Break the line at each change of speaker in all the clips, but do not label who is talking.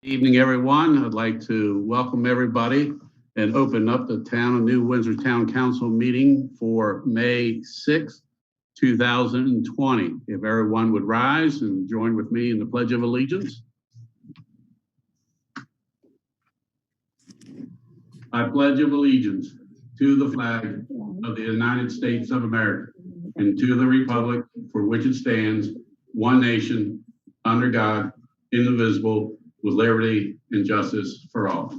Evening, everyone. I'd like to welcome everybody and open up the New Windsor Town Council meeting for May 6th, 2020. If everyone would rise and join with me in the Pledge of Allegiance. I pledge of allegiance to the flag of the United States of America and to the republic for which it stands, one nation, under God, indivisible, with liberty and justice for all.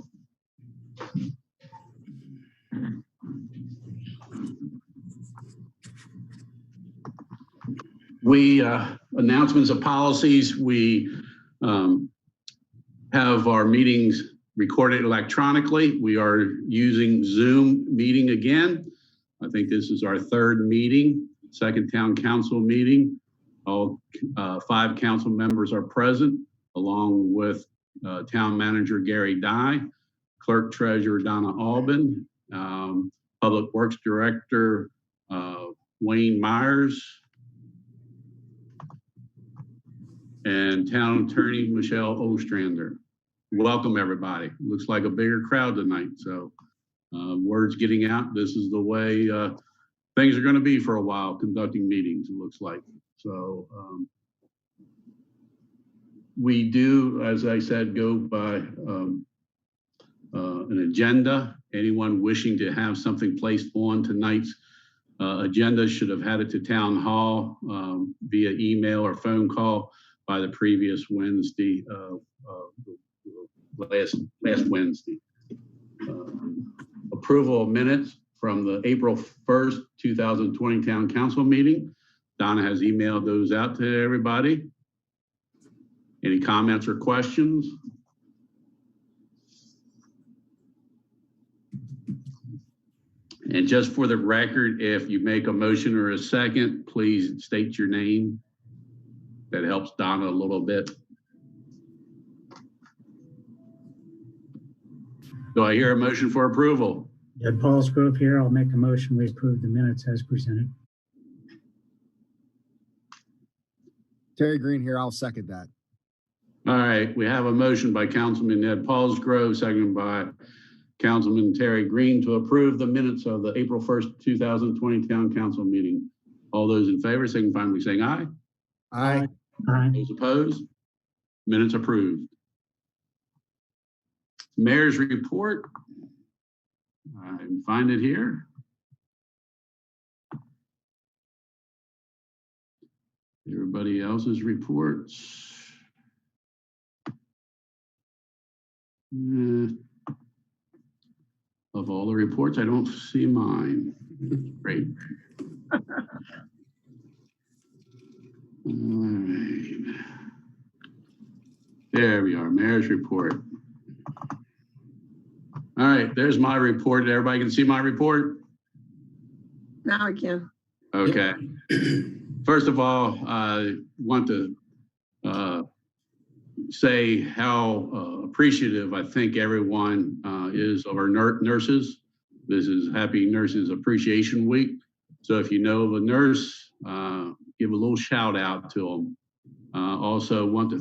Announcements of policies. We have our meetings recorded electronically. We are using Zoom meeting again. I think this is our third meeting, second town council meeting. All 5 council members are present, along with Town Manager Gary Dye, Clerk Treasurer Donna Albin, Public Works Director Wayne Myers, and Town Attorney Michelle Ostrander. Welcome, everybody. Looks like a bigger crowd tonight, so word's getting out. This is the way things are going to be for a while, conducting meetings, it looks like. So we do, as I said, go by an agenda. Anyone wishing to have something placed on tonight's agenda should have had it to Town Hall via email or phone call by the previous Wednesday, last Wednesday. Approval of minutes from the April 1st, 2020 Town Council meeting. Donna has emailed those out to everybody. Any comments or questions? And just for the record, if you make a motion or a second, please state your name. That helps Donna a little bit. Do I hear a motion for approval?
Ed Paulsgrove here. I'll make a motion. We approve the minutes as presented.
Terry Green here. I'll second that.
All right, we have a motion by Councilman Ed Paulsgrove, seconded by Councilman Terry Green to approve the minutes of the April 1st, 2020 Town Council meeting. All those in favor, signify by saying aye.
Aye.
Aye.
Those opposed? Minutes approved. Mayor's report. I can find it here. Everybody else's reports. Of all the reports, I don't see mine. Great. All right. There we are, Mayor's report. All right, there's my report. Everybody can see my report?
Now I can.
Okay. First of all, I want to say how appreciative I think everyone is of our nurses. This is Happy Nurses Appreciation Week. So if you know of a nurse, give a little shout out to them. Also want to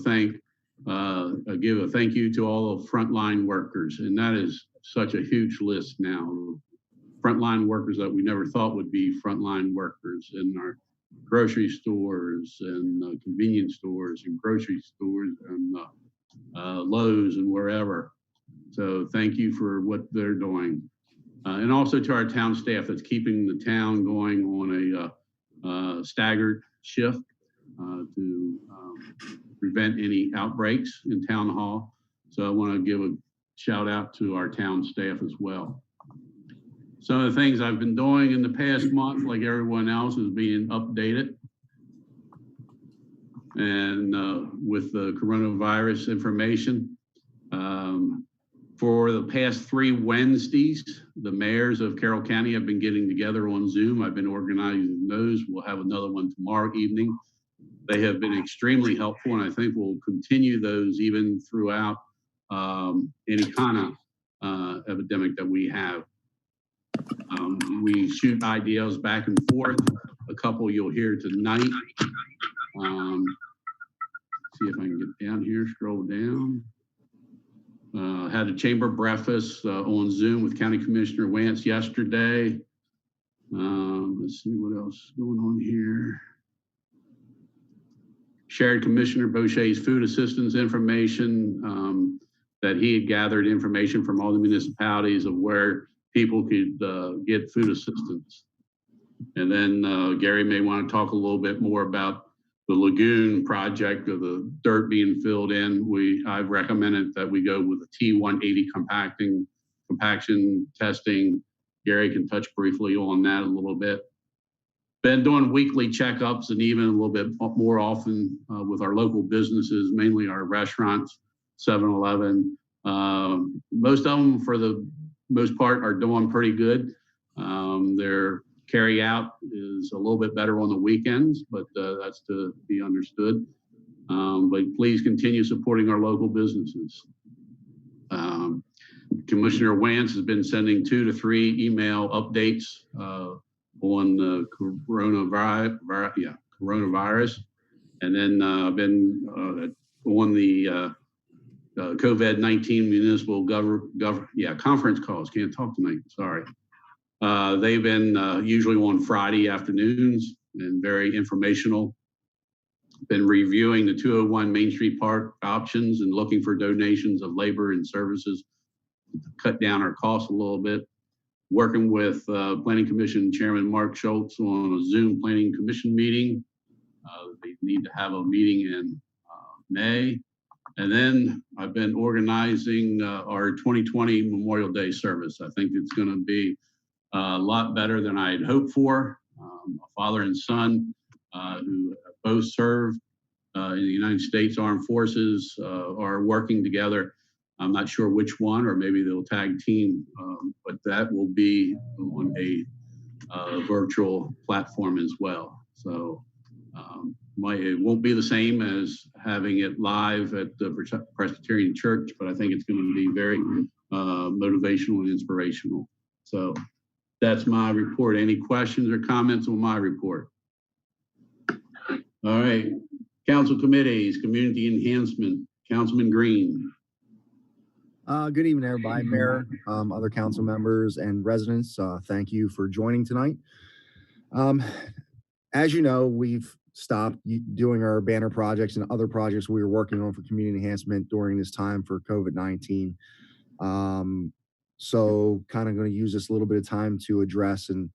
give a thank you to all of frontline workers. And that is such a huge list now. Frontline workers that we never thought would be frontline workers in our grocery stores and convenience stores and grocery stores and Lowe's and wherever. So thank you for what they're doing. And also to our town staff that's keeping the town going on a staggered shift to prevent any outbreaks in town hall. So I want to give a shout out to our town staff as well. Some of the things I've been doing in the past month, like everyone else, is being updated. And with the coronavirus information, for the past 3 Wednesdays, the mayors of Carroll County have been getting together on Zoom. I've been organizing those. We'll have another one tomorrow evening. They have been extremely helpful, and I think we'll continue those even throughout any kind of epidemic that we have. We shoot ideas back and forth. A couple you'll hear tonight. See if I can get down here, scroll down. Had a chamber breakfast on Zoom with County Commissioner Wance yesterday. Let's see what else is going on here. Shared Commissioner Boucher's food assistance information, that he had gathered information from all the municipalities of where people could get food assistance. And then Gary may want to talk a little bit more about the lagoon project of the dirt being filled in. I've recommended that we go with a T180 compaction testing. Gary can touch briefly on that a little bit. Been doing weekly checkups and even a little bit more often with our local businesses, mainly our restaurants, 7-Eleven. Most of them, for the most part, are doing pretty good. Their carry out is a little bit better on the weekends, but that's to be understood. But please continue supporting our local businesses. Commissioner Wance has been sending 2 to 3 email updates on the coronavirus. And then I've been on the COVID-19 municipal conference calls. Can't talk tonight, sorry. They've been usually on Friday afternoons and very informational. Been reviewing the 201 Main Street Park options and looking for donations of labor and services to cut down our costs a little bit. Working with Planning Commission Chairman Mark Schultz on a Zoom Planning Commission meeting. They need to have a meeting in May. And then I've been organizing our 2020 Memorial Day service. I think it's going to be a lot better than I had hoped for. A father and son who both served in the United States Armed Forces are working together. I'm not sure which one, or maybe they'll tag team, but that will be on a virtual platform as well. So it won't be the same as having it live at the Presbyterian Church, but I think it's going to be very motivational and inspirational. So that's my report. Any questions or comments on my report? All right, council committees, community enhancement, Councilman Green.
Good evening, everybody. Mayor, other council members and residents, thank you for joining tonight. As you know, we've stopped doing our banner projects and other projects we were working on for community enhancement during this time for COVID-19. So kind of going to use this a little bit of time to address and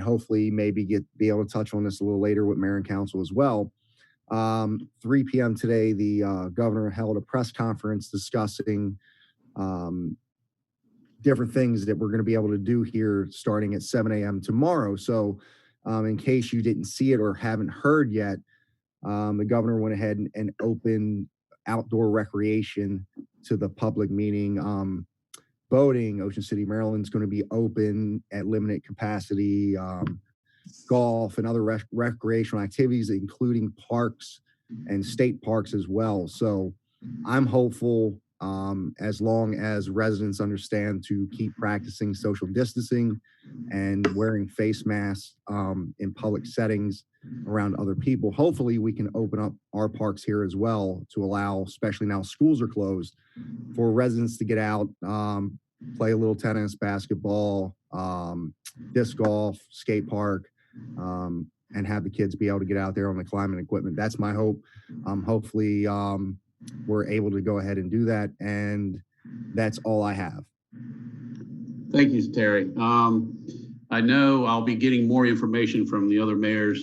hopefully maybe be able to touch on this a little later with mayor and council as well. 3 p.m. today, the governor held a press conference discussing different things that we're going to be able to do here starting at 7 a.m. tomorrow. So in case you didn't see it or haven't heard yet, the governor went ahead and opened outdoor recreation to the public, meaning boating. Ocean City, Maryland is going to be open at limited capacity, golf and other recreational activities, including parks and state parks as well. So I'm hopeful, as long as residents understand to keep practicing social distancing and wearing face masks in public settings around other people, hopefully we can open up our parks here as well to allow, especially now schools are closed, for residents to get out, play a little tennis, basketball, disc golf, skate park, and have the kids be able to get out there on the climbing equipment. That's my hope. Hopefully we're able to go ahead and do that. And that's all I have.
Thank you, Terry. I know I'll be getting more information from the other mayors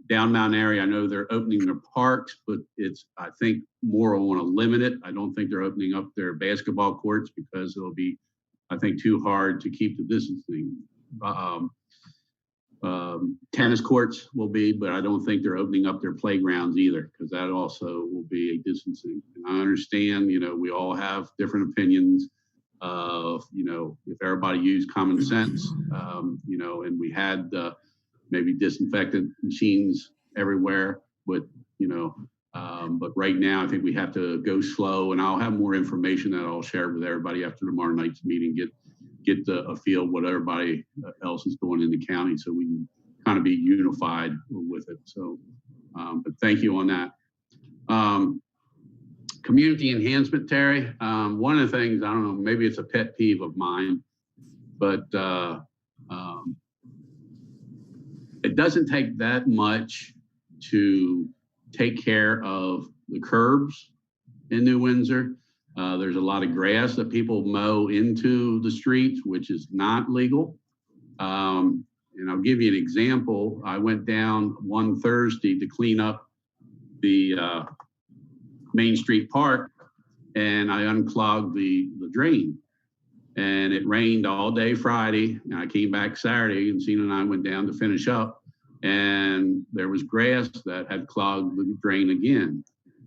down mountain area. I know they're opening their parks, but it's, I think, more on a limited. I don't think they're opening up their basketball courts because it'll be, I think, too hard to keep the distancing. Tennis courts will be, but I don't think they're opening up their playgrounds either, because that also will be a distancing. And I understand, we all have different opinions of, if everybody used common sense, and we had maybe disinfectant machines everywhere, but right now I think we have to go slow, and I'll have more information that I'll share with everybody after tomorrow night's meeting, get a feel of what everybody else is doing in the county, so we can kind of be unified with it. So, but thank you on that. Community enhancement, Terry. One of the things, I don't know, maybe it's a pet peeve of mine, but it doesn't take that much to take care of the curbs in New Windsor. There's a lot of grass that people mow into the streets, which is not legal. And I'll give you an example. I went down one Thursday to clean up the Main Street Park, and I unclogged the drain. And it rained all day Friday, and I came back Saturday, and Cena and I went down to finish up, and there was grass that had clogged the drain again.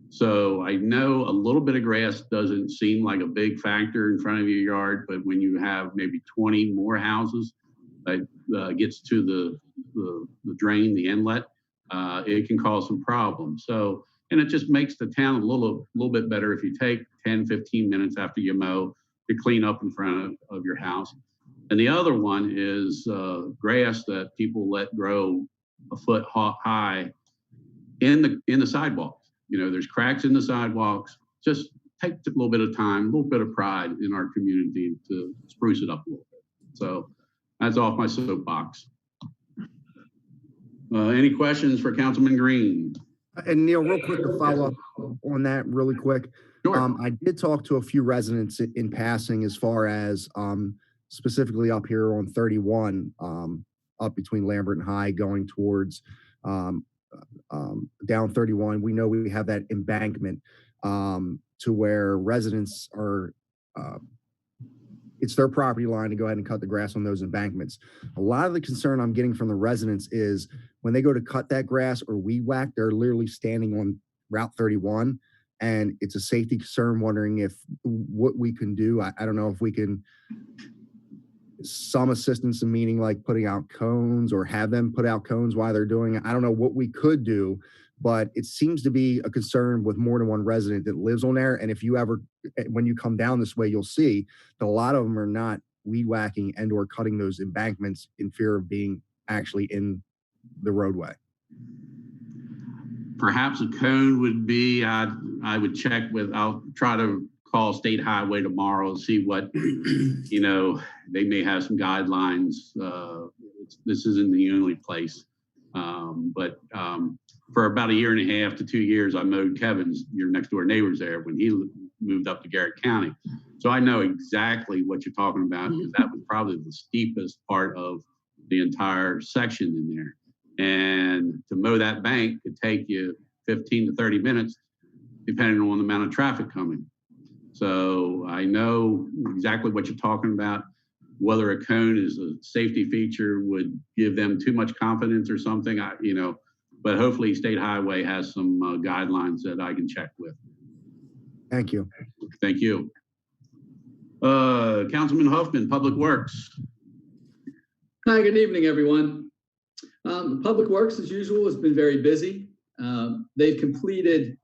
So I know a little bit of grass doesn't seem like a big factor in front of your yard, but when you have maybe 20 more houses that gets to the drain, the inlet, it can cause some problems. So, and it just makes the town a little bit better if you take 10, 15 minutes after you mow to clean up in front of your house. And the other one is grass that people let grow a foot high in the sidewalks. You know, there's cracks in the sidewalks. Just take a little bit of time, a little bit of pride in our community to spruce it up a little bit. So that's off my soapbox. Any questions for Councilman Green?
And Neil, real quick to follow up on that really quick.
Sure.
I did talk to a few residents in passing as far as specifically up here on 31, up between Lambert and High going towards down 31. We know we have that embankment to where residents are, it's their property line to go ahead and cut the grass on those embankments. A lot of the concern I'm getting from the residents is when they go to cut that grass or weed whack, they're literally standing on Route 31. And it's a safety concern, wondering if what we can do. I don't know if we can, some assistance in meaning like putting out cones or have them put out cones while they're doing it. I don't know what we could do, but it seems to be a concern with more than one resident that lives on there. And if you ever, when you come down this way, you'll see that a lot of them are not weed whacking and or cutting those embankments in fear of being actually in the roadway.
Perhaps a cone would be, I would check with, I'll try to call State Highway tomorrow and see what, you know, they may have some guidelines. This isn't the only place. But for about 1.5 to 2 years, I mowed Kevin's, your next door neighbors there, when he moved up to Carroll County. So I know exactly what you're talking about, because that was probably the steepest part of the entire section in there. And to mow that bank could take you 15 to 30 minutes, depending on the amount of traffic coming. So I know exactly what you're talking about. Whether a cone is a safety feature would give them too much confidence or something, you know, but hopefully State Highway has some guidelines that I can check with.
Thank you.
Thank you. Councilman Huffman, Public Works.
Hi, good evening, everyone. Public Works, as usual, has been very busy. They've completed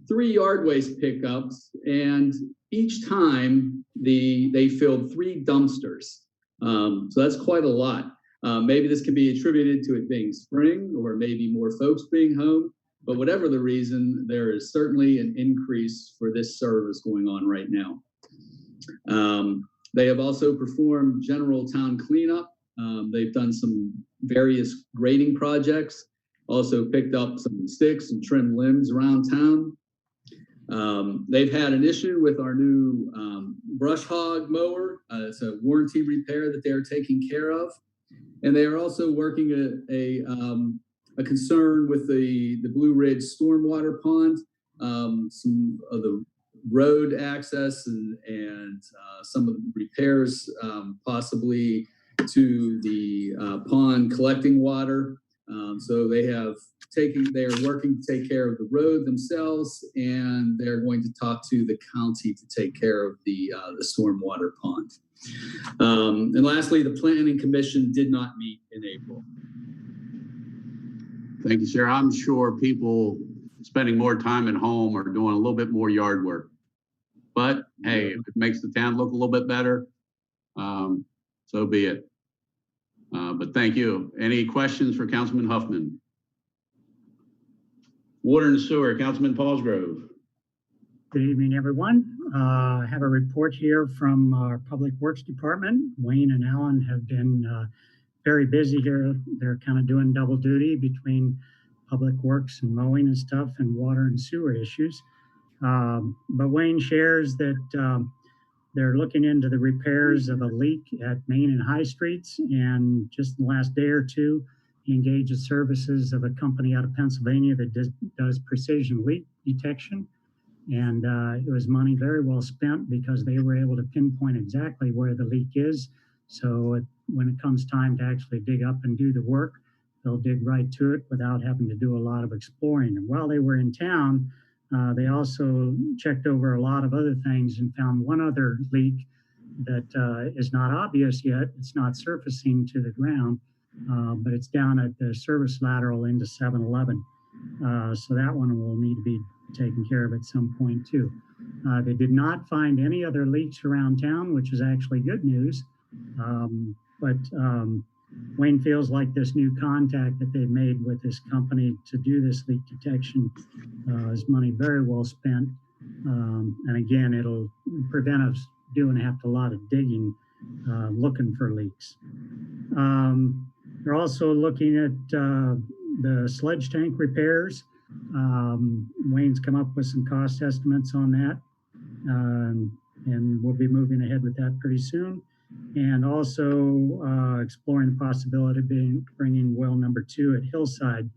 3 yard waste pickups, and each time they filled 3 dumpsters. So that's quite a lot. Maybe this can be attributed to it being spring, or maybe more folks being home. But whatever the reason, there is certainly an increase for this service going on right now. They have also performed general town cleanup. They've done some various grading projects, also picked up some sticks and trimmed limbs around town. They've had an issue with our new brush hog mower. It's a warranty repair that they're taking care of. And they are also working a concern with the Blue Ridge stormwater pond, some of the road access and some of the repairs possibly to the pond collecting water. So they are working to take care of the road themselves, and they're going to talk to the county to take care of the stormwater pond. And lastly, the Planning Commission did not meet in April.
Thank you, sir. I'm sure people spending more time at home are doing a little bit more yard work. But hey, if it makes the town look a little bit better, so be it. But thank you. Any questions for Councilman Huffman? Water and Sewer, Councilman Paulsgrove.
Good evening, everyone. I have a report here from our Public Works Department. Wayne and Alan have been very busy here. They're kind of doing double duty between Public Works and mowing and stuff and water and sewer issues. But Wayne shares that they're looking into the repairs of a leak at Main and High Streets. And just in the last day or two, he engaged the services of a company out of Pennsylvania that does precision leak detection. And it was money very well spent because they were able to pinpoint exactly where the leak is. So when it comes time to actually dig up and do the work, they'll dig right to it without having to do a lot of exploring. And while they were in town, they also checked over a lot of other things and found one other leak that is not obvious yet. It's not surfacing to the ground, but it's down at the service lateral into 7-Eleven. So that one will need to be taken care of at some point too. They did not find any other leaks around town, which is actually good news. But Wayne feels like this new contact that they've made with this company to do this leak detection is money very well spent. And again, it'll prevent us doing a lot of digging, looking for leaks. They're also looking at the sludge tank repairs. Wayne's come up with some cost estimates on that, and we'll be moving ahead with that pretty soon. And also exploring the possibility of bringing well number 2 at Hillside,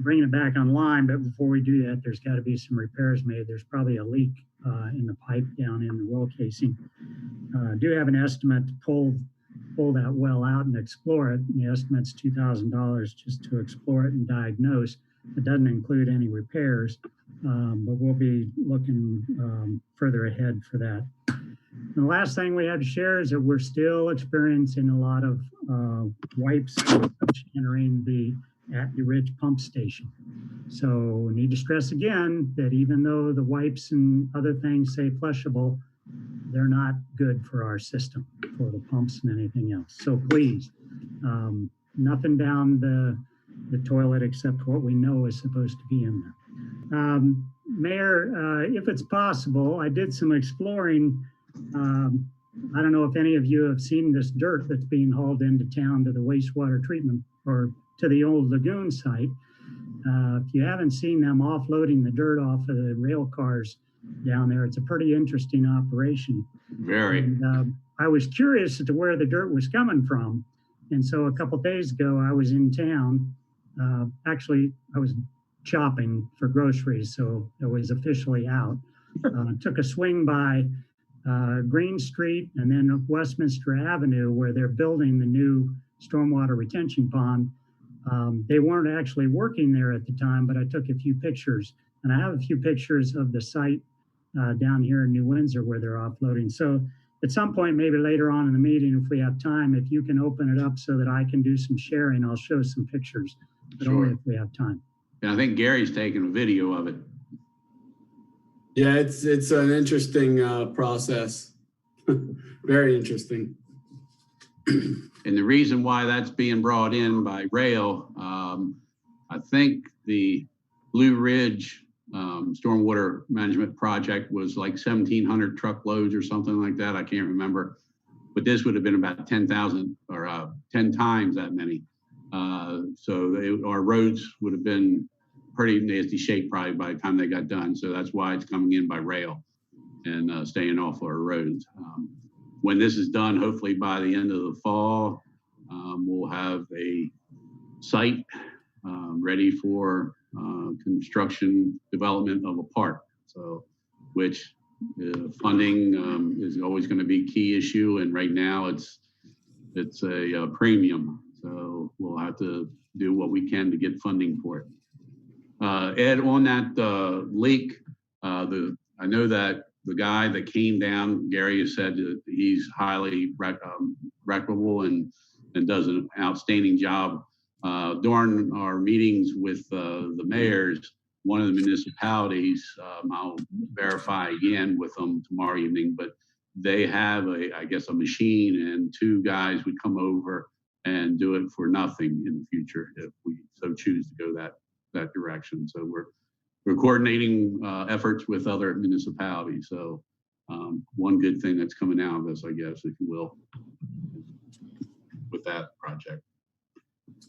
bringing it back online. But before we do that, there's got to be some repairs made. There's probably a leak in the pipe down in the well casing. Do have an estimate to pull that well out and explore it. And the estimate's $2,000 just to explore it and diagnose. It doesn't include any repairs, but we'll be looking further ahead for that. And the last thing we have to share is that we're still experiencing a lot of wipes entering the Atlee Ridge pump station. So we need to stress again that even though the wipes and other things say flushable, they're not good for our system, for the pumps and anything else. So please, nothing down the toilet except what we know is supposed to be in there. Mayor, if it's possible, I did some exploring. I don't know if any of you have seen this dirt that's being hauled into town to the wastewater treatment or to the old lagoon site. If you haven't seen them offloading the dirt off of the rail cars down there, it's a pretty interesting operation.
Very.
And, I was curious as to where the dirt was coming from. And so a couple of days ago, I was in town. Actually, I was shopping for groceries, so it was officially out. Took a swing by Green Street and then Westminster Avenue, where they're building the new stormwater retention pond. They weren't actually working there at the time, but I took a few pictures, and I have a few pictures of the site down here in New Windsor where they're offloading. So at some point, maybe later on in the meeting, if we have time, if you can open it up so that I can do some sharing, I'll show some pictures, but
Sure.
only if we have time.
And I think Gary's taking a video of it.
Yeah, it's an interesting process. Very interesting.
And the reason why that's being brought in by rail, I think the Blue Ridge stormwater management project was like 1,700 truckloads or something like that. I can't remember, but this would have been about 10,000 or 10 times that many. So our roads would have been pretty nasty shape probably by the time they got done. So that's why it's coming in by rail and staying off our roads. When this is done, hopefully by the end of the fall, we'll have a site ready for construction development of a park. So, which funding is always going to be a key issue, and right now it's a premium. So we'll have to do what we can to get funding for it. Ed, on that leak, I know that the guy that came down, Gary has said that he's highly reputable and does an outstanding job. During our meetings with the mayors, one of the municipalities, I'll verify again with them tomorrow evening, but they have I guess a machine, and 2 guys would come over and do it for nothing in the future if we so choose to go that direction. So we're coordinating efforts with other municipalities. So one good thing that's coming out of this, I guess, if you will, with that project.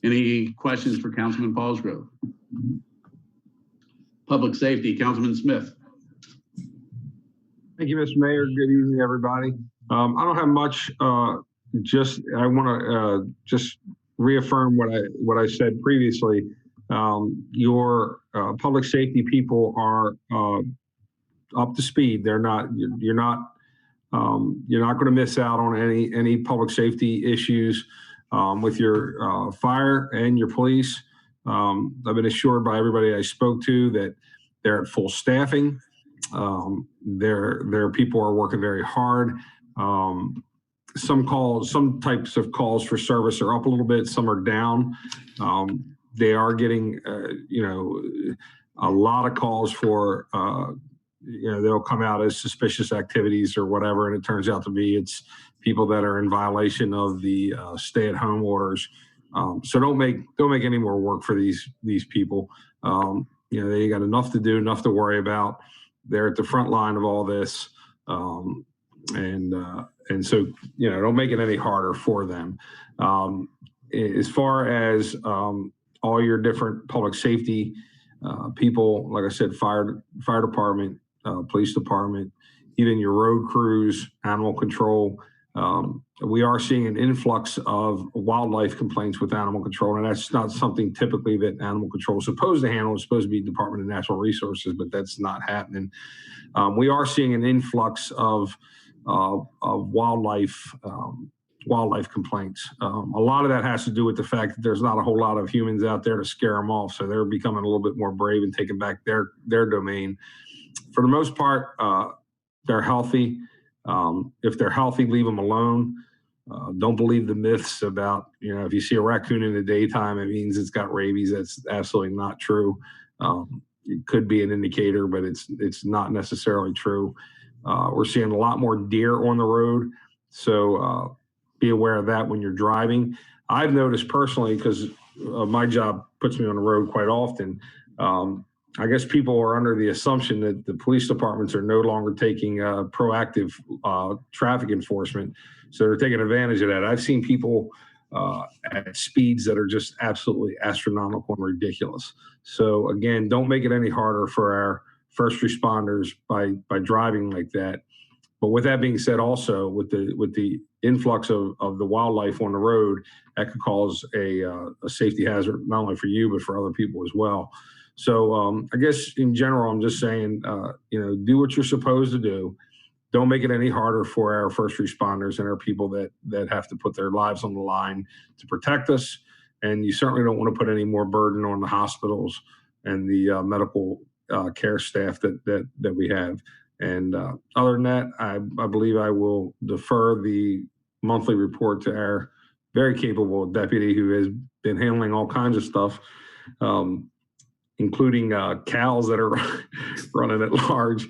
Any questions for Councilman Paulsgrove? Public Safety, Councilman Smith.
Thank you, Mr. Mayor. Good evening, everybody. I don't have much. I want to just reaffirm what I said previously. Your public safety people are up to speed. They're not. You're not going to miss out on any public safety issues with your fire and your police. I've been assured by everybody I spoke to that they're at full staffing. Their people are working very hard. Some types of calls for service are up a little bit. Some are down. They are getting, a lot of calls for, they'll come out as suspicious activities or whatever, and it turns out to be it's people that are in violation of the stay-at-home orders. So don't make any more work for these people. They got enough to do, enough to worry about. They're at the front line of all this, and so don't make it any harder for them. As far as all your different public safety people, like I said, fire department, police department, even your road crews, animal control. We are seeing an influx of wildlife complaints with animal control, and that's not something typically that animal control is supposed to handle. It's supposed to be Department of Natural Resources, but that's not happening. We are seeing an influx of wildlife complaints. A lot of that has to do with the fact that there's not a whole lot of humans out there to scare them off, so they're becoming a little bit more brave and taking back their domain. For the most part, they're healthy. If they're healthy, leave them alone. Don't believe the myths about, if you see a raccoon in the daytime, it means it's got rabies. That's absolutely not true. It could be an indicator, but it's not necessarily true. We're seeing a lot more deer on the road. So be aware of that when you're driving. I've noticed personally, because my job puts me on the road quite often, I guess people are under the assumption that the police departments are no longer taking proactive traffic enforcement. So they're taking advantage of that. I've seen people at speeds that are just absolutely astronomical and ridiculous. So again, don't make it any harder for our first responders by driving like that. But with that being said, also with the influx of the wildlife on the road, that could cause a safety hazard, not only for you, but for other people as well. So I guess in general, I'm just saying, do what you're supposed to do. Don't make it any harder for our first responders and our people that have to put their lives on the line to protect us. And you certainly don't want to put any more burden on the hospitals and the medical care staff that we have. And other than that, I believe I will defer the monthly report to our very capable deputy who has been handling all kinds of stuff, including cows that are running at large.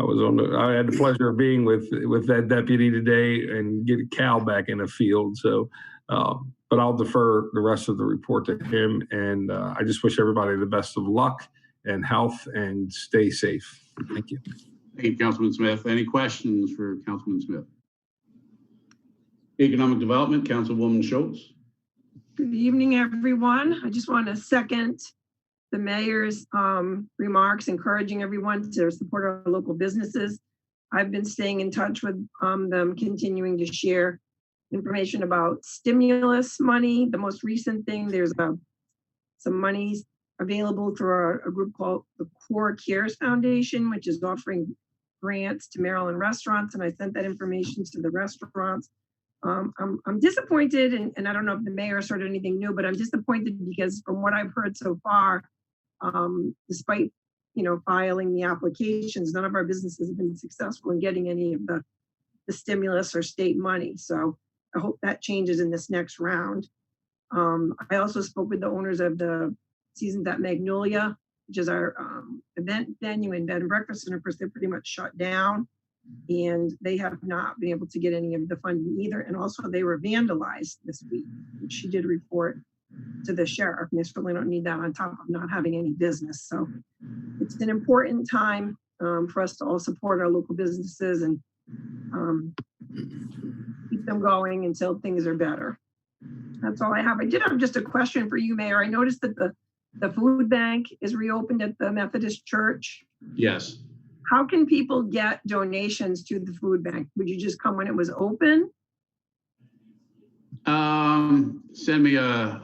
I had the pleasure of being with that deputy today and get a cow back in the field. So, but I'll defer the rest of the report to him. And I just wish everybody the best of luck and health and stay safe. Thank you.
Thank you, Councilman Smith. Any questions for Councilman Smith? Economic Development, Councilwoman Schultz.
Good evening, everyone. I just want to second the mayor's remarks, encouraging everyone to support our local businesses. I've been staying in touch with them, continuing to share information about stimulus money. The most recent thing, there's some money available through a group called the Core Cares Foundation, which is offering grants to Maryland restaurants, and I sent that information to the restaurants. I'm disappointed, and I don't know if the mayor started anything new, but I'm disappointed because from what I've heard so far, despite filing the applications, none of our businesses have been successful in getting any of the stimulus or state money. So I hope that changes in this next round. I also spoke with the owners of the Seasons at Magnolia, which is our event venue and bed and breakfast center. Of course, they're pretty much shut down, and they have not been able to get any of the funding either. And also, they were vandalized this week, which she did report to the sheriff. And they certainly don't need that on top of not having any business. So it's an important time for us to all support our local businesses and keep them going until things are better. That's all I have. I did have just a question for you, Mayor. I noticed that the food bank is reopened at the Methodist Church.
Yes.
How can people get donations to the food bank? Would you just come when it was open?
Send me a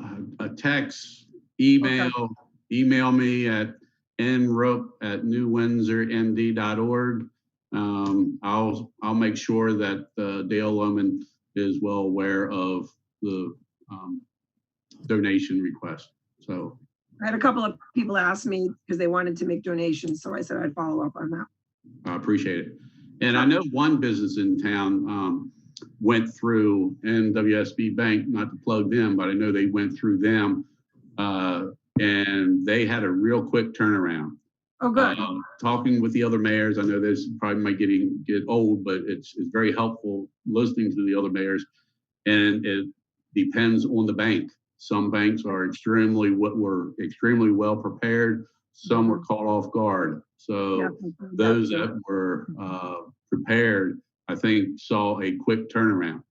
text, email me at nrope@newwindsormd.org. I'll make sure that Dale Lohman is well aware of the donation request. So
I had a couple of people ask me because they wanted to make donations, so I said I'd follow up on that.
I appreciate it. And I know one business in town went through NWSB Bank, not to plug them, but I know they went through them and they had a real quick turnaround.
Oh, good.
Talking with the other mayors, I know this probably might get old, but it's very helpful listening to the other mayors. And it depends on the bank. Some banks are extremely well prepared. Some were caught off guard. So those that were prepared, I think, saw a quick turnaround.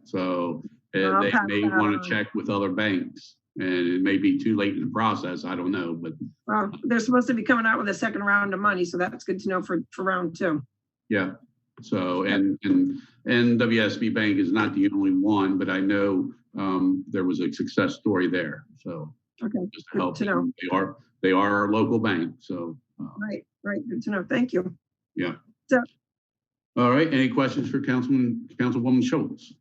So they may want to check with other banks, and it may be too late in the process. I don't know, but
well, they're supposed to be coming out with a second round of money, so that's good to know for round 2.
Yeah. So and WSB Bank is not the only one, but I know there was a success story there. So
okay,
just to
good
help
to know.
They are our local bank. So
right, good to know. Thank you.
Yeah.
So,
all right. Any questions for Councilwoman Schultz?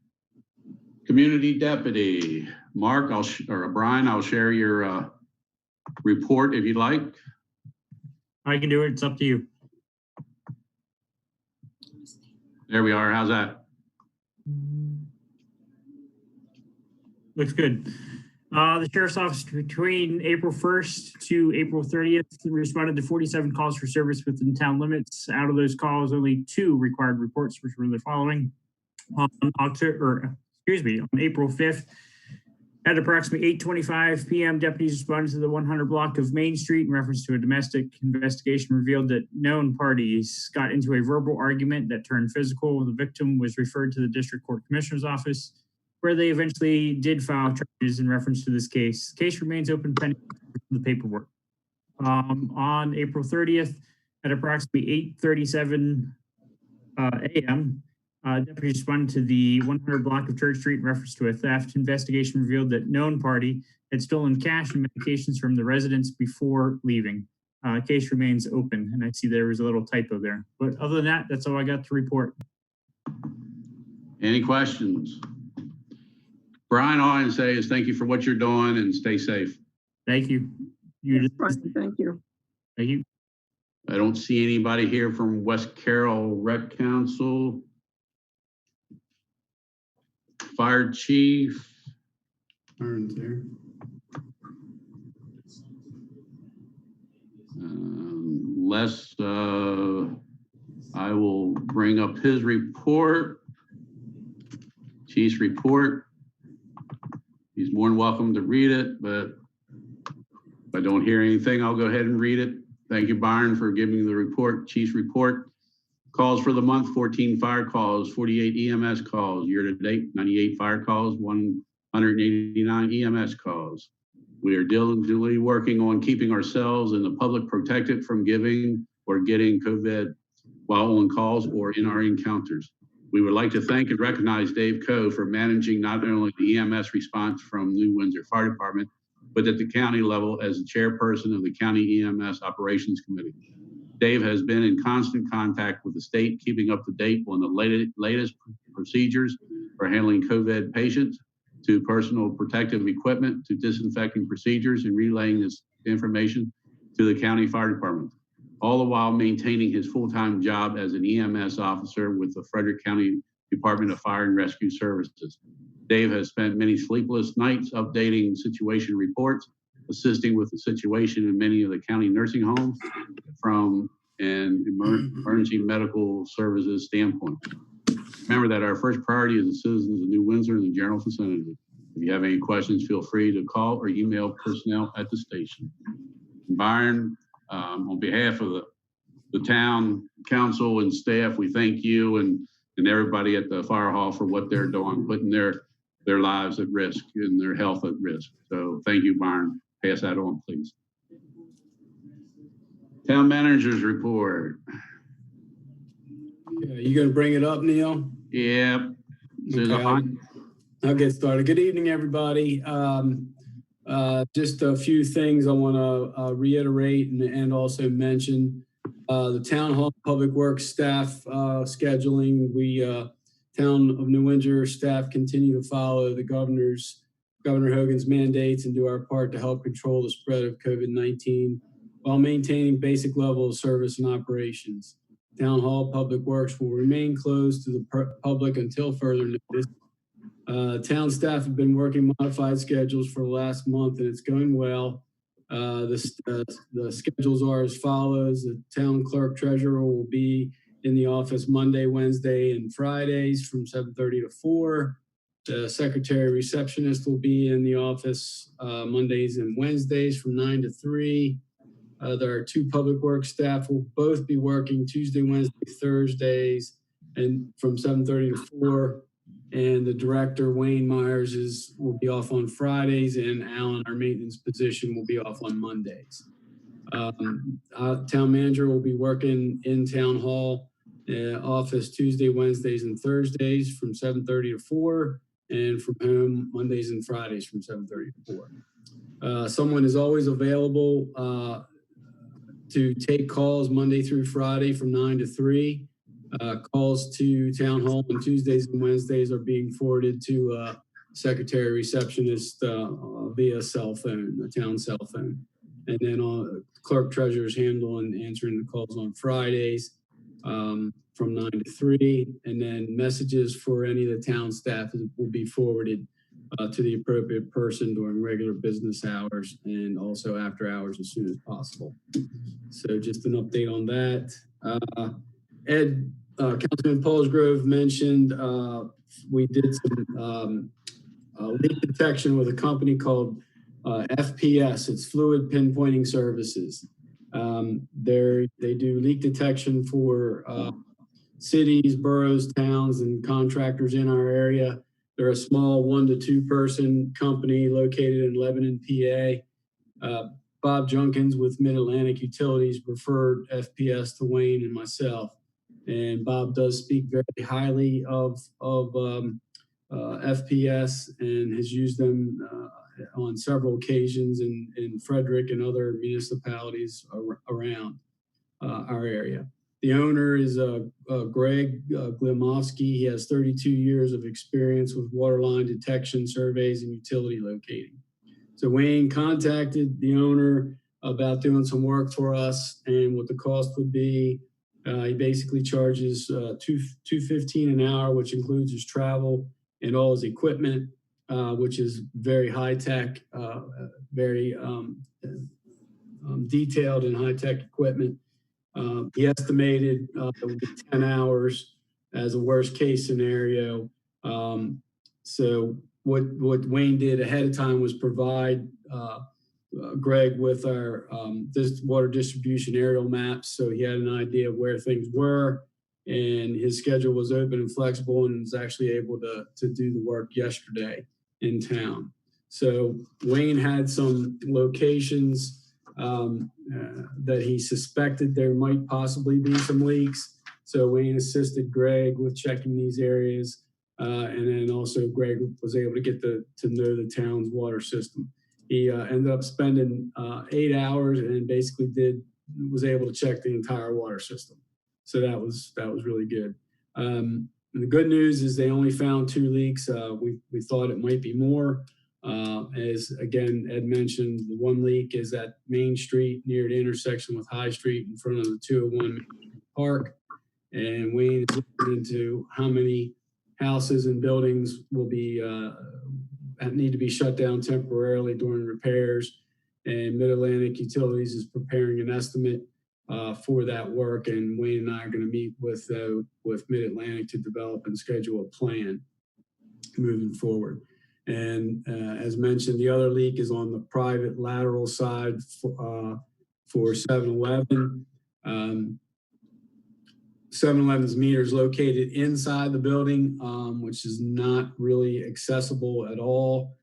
Community Deputy Mark, or Brian, I'll share your report if you'd like.
I can do it. It's up to you.
There we are. How's that?
Looks good. The Sheriff's Office between April 1st to April 30th responded to 47 calls for service within town limits. Out of those calls, only 2 required reports, which were the following. On April 5th, at approximately 8:25 p.m., deputies responded to the 100 block of Main Street in reference to a domestic investigation revealed that known parties got into a verbal argument that turned physical. The victim was referred to the District Court Commissioner's Office, where they eventually did file charges in reference to this case. The case remains open pending the paperwork. On April 30th, at approximately 8:37 a.m., deputies responded to the 100 block of Church Street in reference to a theft. Investigation revealed that known party had stolen cash and medications from the residents before leaving. Case remains open, and I see there was a little typo there. But other than that, that's all I got to report.
Any questions? Brian, all I can say is thank you for what you're doing and stay safe.
Thank you.
Thank you.
Thank you.
I don't see anybody here from West Carroll Rec Council. Fire Chief.
Aaron's here.
Les, I will bring up his report. Chief's report. He's more than welcome to read it, but if I don't hear anything, I'll go ahead and read it. Thank you, Byron, for giving the report, Chief's report. Calls for the month, 14 fire calls, 48 EMS calls. Year to date, 98 fire calls, 189 EMS calls. We are diligently working on keeping ourselves and the public protected from giving or getting COVID while on calls or in our encounters. We would like to thank and recognize Dave Coe for managing not only the EMS response from New Windsor Fire Department, but at the county level as the chairperson of the County EMS Operations Committee. Dave has been in constant contact with the state, keeping up to date on the latest procedures for handling COVID patients, to personal protective equipment, to disinfecting procedures, and relaying this information to the county fire department, all the while maintaining his full-time job as an EMS officer with the Frederick County Department of Fire and Rescue Services. Dave has spent many sleepless nights updating situation reports, assisting with the situation in many of the county nursing homes from an emergency medical services standpoint. Remember that our first priority is the citizens of New Windsor and the general vicinity. If you have any questions, feel free to call or email personnel at the station. Byron, on behalf of the town council and staff, we thank you and everybody at the fire hall for what they're doing, putting their lives at risk and their health at risk. So thank you, Byron. Pass that on, please. Town manager's report.
Yeah, you gonna bring it up, Neil?
Yep.
Okay, I'll get started. Good evening, everybody. Just a few things I want to reiterate and also mention. The Town Hall Public Works staff scheduling. We, Town of New Windsor staff, continue to follow the Governor Hogan's mandates and do our part to help control the spread of COVID-19 while maintaining basic level of service and operations. Town Hall Public Works will remain closed to the public until further notice. Town staff have been working modified schedules for the last month, and it's going well. The schedules are as follows. The town clerk treasurer will be in the office Monday, Wednesday, and Fridays from 7:30 to 4. The secretary receptionist will be in the office Mondays and Wednesdays from 9 to 3. There are 2 public works staff will both be working Tuesday, Wednesday, Thursdays, and from 7:30 to 4. And the director, Wayne Myers, will be off on Fridays, and Alan, our maintenance position, will be off on Mondays. Town manager will be working in town hall office Tuesday, Wednesdays, and Thursdays from 7:30 to 4, and from home Mondays and Fridays from 7:30 to 4. Someone is always available to take calls Monday through Friday from 9 to 3. Calls to town hall on Tuesdays and Wednesdays are being forwarded to secretary receptionist via cell phone, a town cell phone. And then clerk treasurer's handle and answering the calls on Fridays from 9 to 3. And then messages for any of the town staff will be forwarded to the appropriate person during regular business hours and also after hours as soon as possible. So just an update on that. Councilman Paulsgrove mentioned we did some leak detection with a company called FPS. It's Fluid Pinpointing Services. They do leak detection for cities, boroughs, towns, and contractors in our area. They're a small 1 to 2 person company located in Lebanon, PA. Bob Junkins with Mid-Atlantic Utilities referred FPS to Wayne and myself. And Bob does speak very highly of FPS and has used them on several occasions in Frederick and other municipalities around our area. The owner is Greg Glimowski. He has 32 years of experience with waterline detection, surveys, and utility locating. So Wayne contacted the owner about doing some work for us and what the cost would be. He basically charges $2.15 an hour, which includes his travel and all his equipment, which is very high tech, very detailed and high tech equipment. He estimated it would be 10 hours as a worst case scenario. So what Wayne did ahead of time was provide Greg with our water distribution aerial maps, so he had an idea of where things were, and his schedule was open and flexible, and was actually able to do the work yesterday in town. So Wayne had some locations that he suspected there might possibly be some leaks. So Wayne assisted Greg with checking these areas, and then also Greg was able to get to know the town's water system. He ended up spending 8 hours and basically was able to check the entire water system. So that was really good. And the good news is they only found 2 leaks. We thought it might be more. As again, Ed mentioned, the one leak is at Main Street near the intersection with High Street in front of the 201 Park. And Wayne is looking into how many houses and buildings will be need to be shut down temporarily during repairs, and Mid-Atlantic Utilities is preparing an estimate for that work, and Wayne and I are going to meet with Mid-Atlantic to develop and schedule a plan moving forward. And as mentioned, the other leak is on the private lateral side for 7-Eleven. 7-Eleven's meter is located inside the building, which is not really accessible at all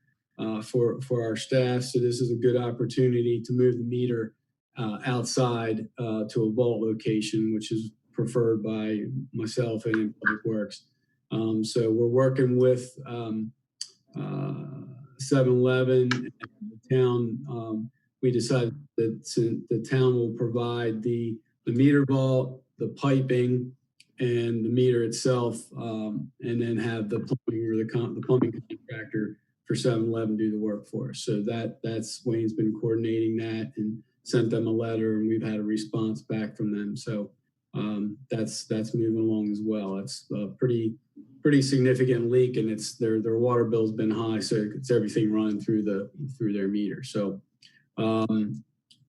for our staff. So this is a good opportunity to move the meter outside to a vault location, which is preferred by myself and Public Works. So we're working with 7-Eleven and the town. We decided that the town will provide the meter vault, the piping, and the meter itself, and then have the plumbing or the plumbing contractor for 7-Eleven do the work for us. So that's Wayne's been coordinating that and sent them a letter, and we've had a response back from them. So that's moving along as well. It's a pretty significant leak, and it's their water bill's been high, so it's everything running through their meter. So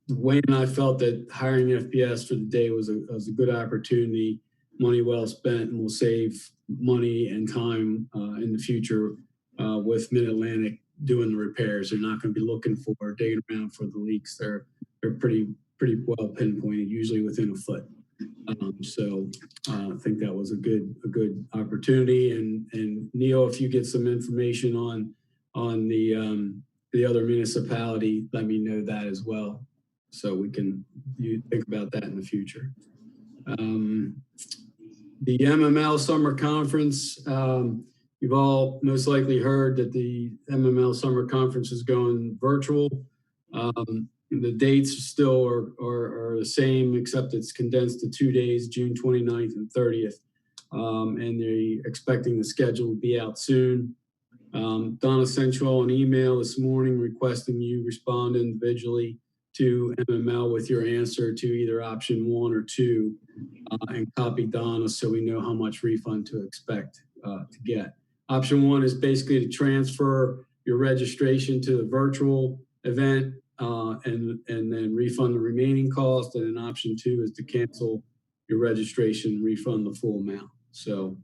Wayne and I felt that hiring FPS for the day was a good opportunity, money well spent, and will save money and time in the future with Mid-Atlantic doing the repairs. They're not going to be looking for digging around for the leaks. They're pretty well pinpointed, usually within a foot. So I think that was a good opportunity. And Neil, if you get some information on the other municipality, let me know that as well, so you think about that in the future. The MML Summer Conference, you've all most likely heard that the MML Summer Conference is going virtual. The dates still are the same, except it's condensed to 2 days, June 29th and 30th. And they're expecting the schedule to be out soon. Donna sent you all an email this morning requesting you respond individually to MML with your answer to either option 1 or 2, and copy Donna so we know how much refund to expect to get. Option 1 is basically to transfer your registration to the virtual event and then refund the remaining cost. And then option 2 is to cancel your registration and refund the full amount. So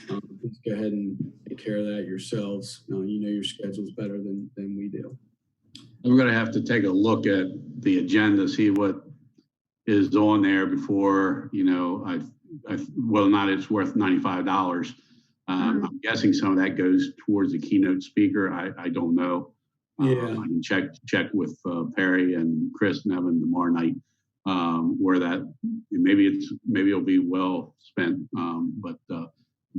please go ahead and take care of that yourselves. You know your schedules better than we do.
We're going to have to take a look at the agenda, see what is on there before, whether or not it's worth $95. I'm guessing some of that goes towards the keynote speaker. I don't know.
Yeah.
I can check with Perry and Chris and Evan tomorrow night where that maybe it'll be well spent. But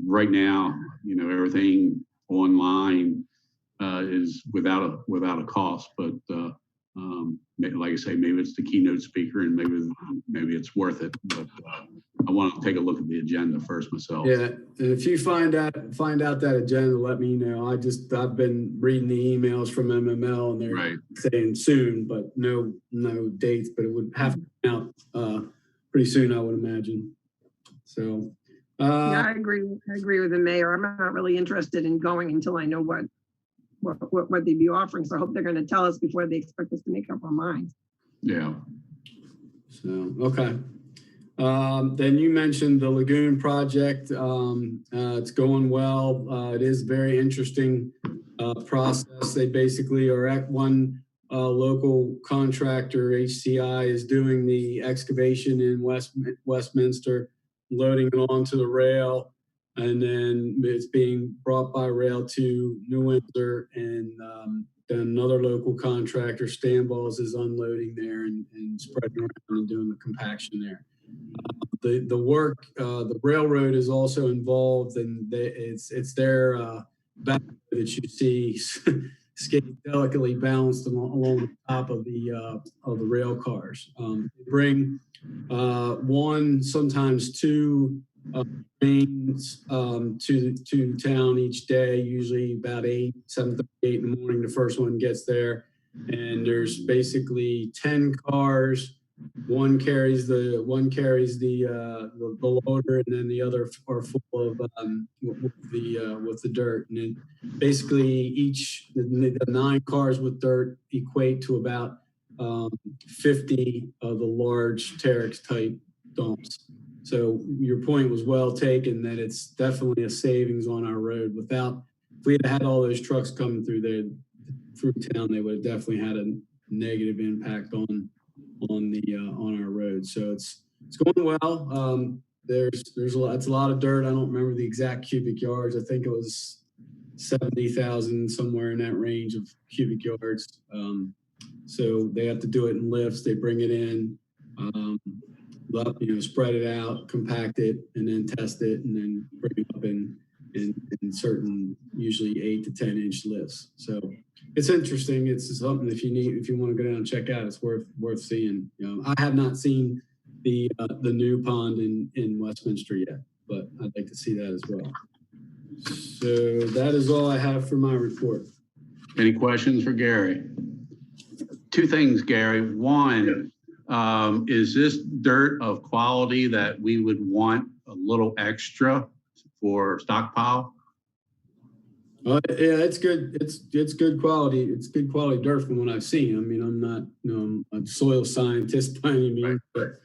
right now, everything online is without a cost. But like I say, maybe it's the keynote speaker, and maybe it's worth it. But I want to take a look at the agenda first myself.
Yeah, and if you find out that agenda, let me know. I've been reading the emails from MML, and they're saying soon, but no dates. But it would have to come out pretty soon, I would imagine. So
yeah, I agree with the mayor. I'm not really interested in going until I know what they'd be offering. So I hope they're going to tell us before they expect us to make up our minds.
Yeah.
So okay. Then you mentioned the lagoon project. It's going well. It is very interesting process. They basically are at one local contractor, HCI, is doing the excavation in Westminster, loading it onto the rail, and then it's being brought by rail to New Windsor, and then another local contractor, Stanballs, is unloading there and spreading around and doing the compaction there. The work, the railroad is also involved, and it's their back that you see skating delicately balanced along the top of the rail cars. They bring one, sometimes two trains to town each day, usually about 7:38 in the morning. The first one gets there, and there's basically 10 cars. One carries the loader, and then the other are full of with the dirt. And then basically the 9 cars with dirt equate to about 50 of the large Terex type dumps. So your point was well taken that it's definitely a savings on our road without if we had had all those trucks coming through there, through town, they would have definitely had a negative impact on our road. So it's going well. There's a lot, it's a lot of dirt. I don't remember the exact cubic yards. I think it was 70,000, somewhere in that range of cubic yards. So they have to do it in lifts. They bring it in, spread it out, compact it, and then test it, and then bring it up in certain, usually 8 to 10 inch lifts. So it's interesting. It's something if you want to go down and check out, it's worth seeing. I have not seen the new pond in Westminster yet, but I'd like to see that as well. So that is all I have for my report.
Any questions for Gary? Two things, Gary. One, is this dirt of quality that we would want a little extra for stockpile?
Yeah, it's good. It's good quality. It's good quality dirt from what I've seen. I mean, I'm not, a soil scientist by any means, but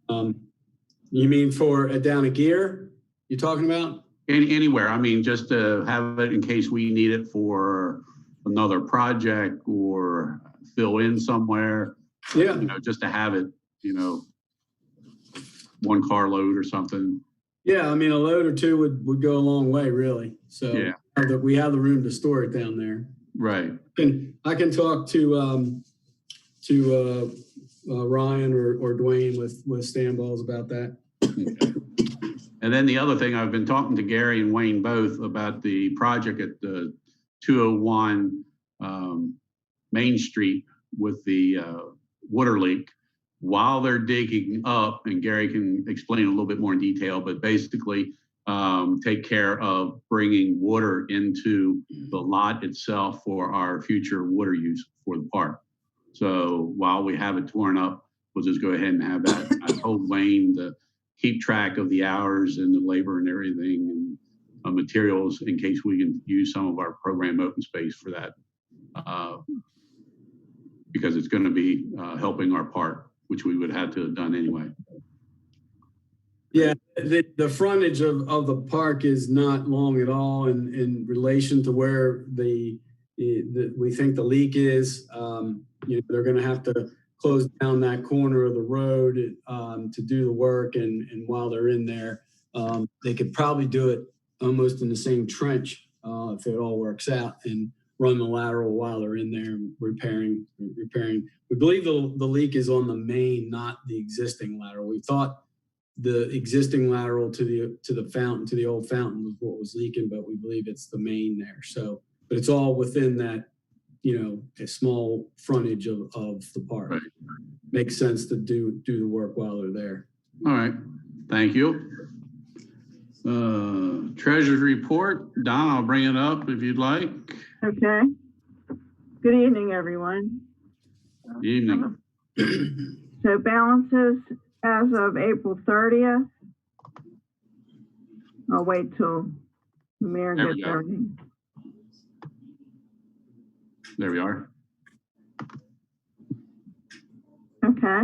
you mean for down a gear? You're talking about?
Anywhere. I mean, just to have it in case we need it for another project or fill in somewhere.
Yeah.
Just to have it, one car load or something.
Yeah, I mean, a load or two would go a long way, really. So yeah, we have the room to store it down there.
Right.
I can talk to Ryan or Dwayne with Stanballs about that.
Okay. And then the other thing, I've been talking to Gary and Wayne both about the project at the 201 Main Street with the water leak. While they're digging up, and Gary can explain a little bit more in detail, but basically take care of bringing water into the lot itself for our future water use for the park. So while we have it torn up, we'll just go ahead and have that. I told Wayne to keep track of the hours and the labor and everything and materials in case we can use some of our program open space for that, because it's going to be helping our park, which we would have to have done anyway.
Yeah, the frontage of the park is not long at all in relation to where we think the leak is. They're going to have to close down that corner of the road to do the work, and while they're in there, they could probably do it almost in the same trench if it all works out, and run the lateral while they're in there repairing. We believe the leak is on the main, not the existing lateral. We thought the existing lateral to the fountain, to the old fountain, was what was leaking, but we believe it's the main there. So, but it's all within that, a small frontage of the park. Right. Makes sense to do the work while they're there.
All right, thank you. Treasurer's report. Don, I'll bring it up if you'd like.
Okay. Good evening, everyone.
Good evening.
So balances as of April 30th. I'll wait till the mayor gets everything.
There we are.
Okay.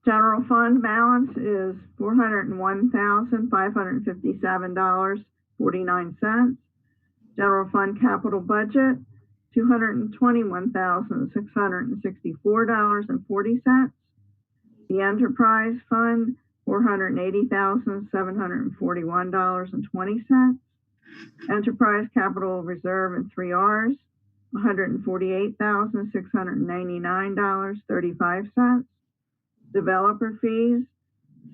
General fund balance is $401,557.49. General fund capital budget, $221,664.40. The enterprise fund, $480,741.20. Enterprise capital reserve in 3 R's, $148,699.35. Developer fees,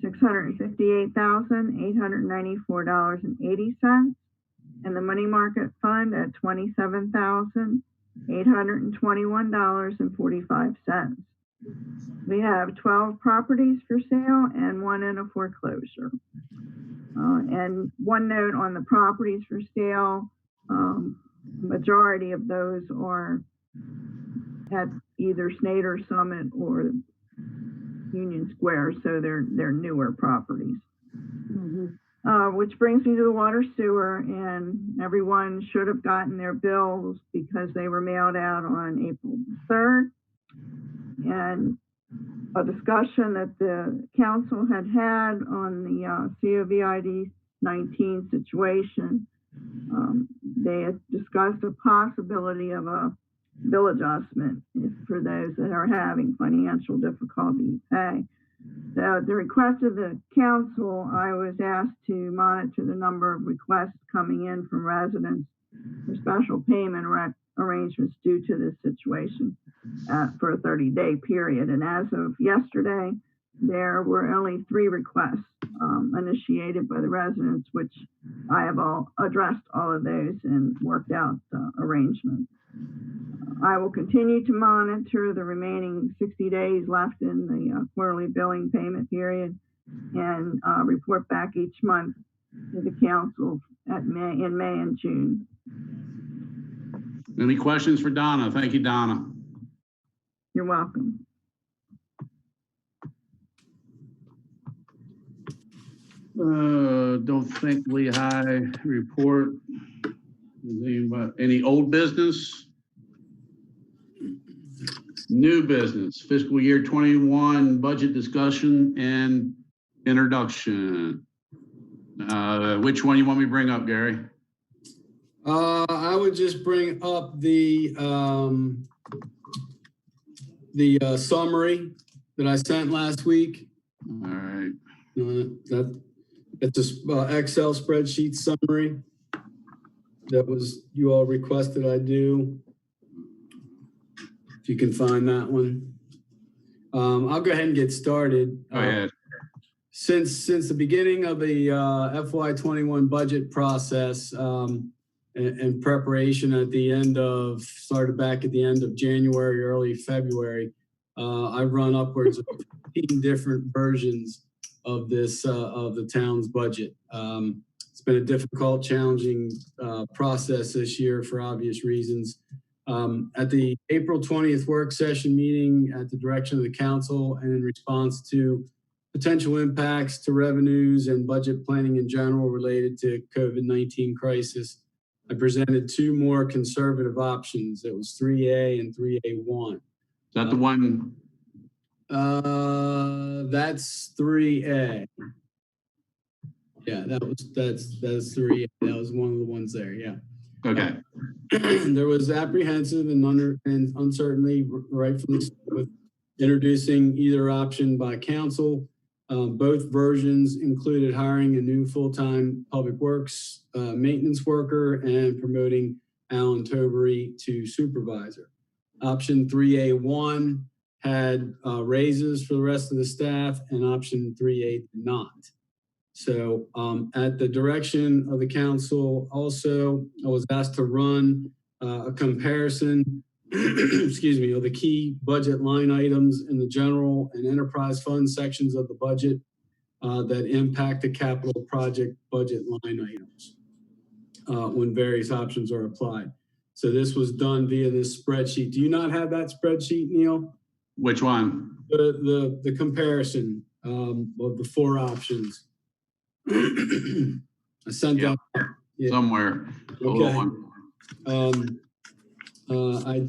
$658,894.80. And the money market fund at $27,821.45. We have 12 properties for sale and 1 in a foreclosure. And one note on the properties for sale, majority of those are at either Snyder Summit or Union Square, so they're newer properties. Which brings me to the water sewer, and everyone should have gotten their bills because they were mailed out on April 3rd. And a discussion that the council had on the COVID-19 situation They had discussed a possibility of a bill adjustment for those that are having financial difficulty to pay. So at the request of the council, I was asked to monitor the number of requests coming in from residents for special payment arrangements due to this situation for a 30-day period. And as of yesterday, there were only 3 requests initiated by the residents, which I have addressed all of those and worked out arrangements. I will continue to monitor the remaining 60 days left in the quarterly billing payment period and report back each month to the council in May and June.
Any questions for Donna? Thank you, Donna.
You're welcome.
Don't think Lehigh report. Any old business? New business, fiscal year 21 budget discussion and introduction. Which one you want me to bring up, Gary?
I would just bring up the summary that I sent last week.
All right.
It's a Excel spreadsheet summary that was you all requested I do. If you can find that one. I'll go ahead and get started.
Go ahead.
Since the beginning of the FY21 budget process and preparation started back at the end of January, early February, I've run upwards of 15 different versions of this of the town's budget. It's been a difficult, challenging process this year for obvious reasons. At the April 20th work session meeting at the direction of the council and in response to potential impacts to revenues and budget planning in general related to COVID-19 crisis, I presented 2 more conservative options. It was 3A and 3A1.
Is that the one?
That's 3A. Yeah, that's 3A. That was one of the ones there. Yeah.
Okay.
There was apprehensive and uncertainty, rightfully so, with introducing either option by council. Both versions included hiring a new full-time public works maintenance worker and promoting Alan Tobery to supervisor. Option 3A1 had raises for the rest of the staff, and option 3A did not. So at the direction of the council, also, I was asked to run a comparison, excuse me, of the key budget line items in the general and enterprise fund sections of the budget that impact the capital project budget line items when various options are applied. So this was done via this spreadsheet. Do you not have that spreadsheet, Neil?
Which one?
The comparison of the 4 options. I sent that
somewhere. Hold
on.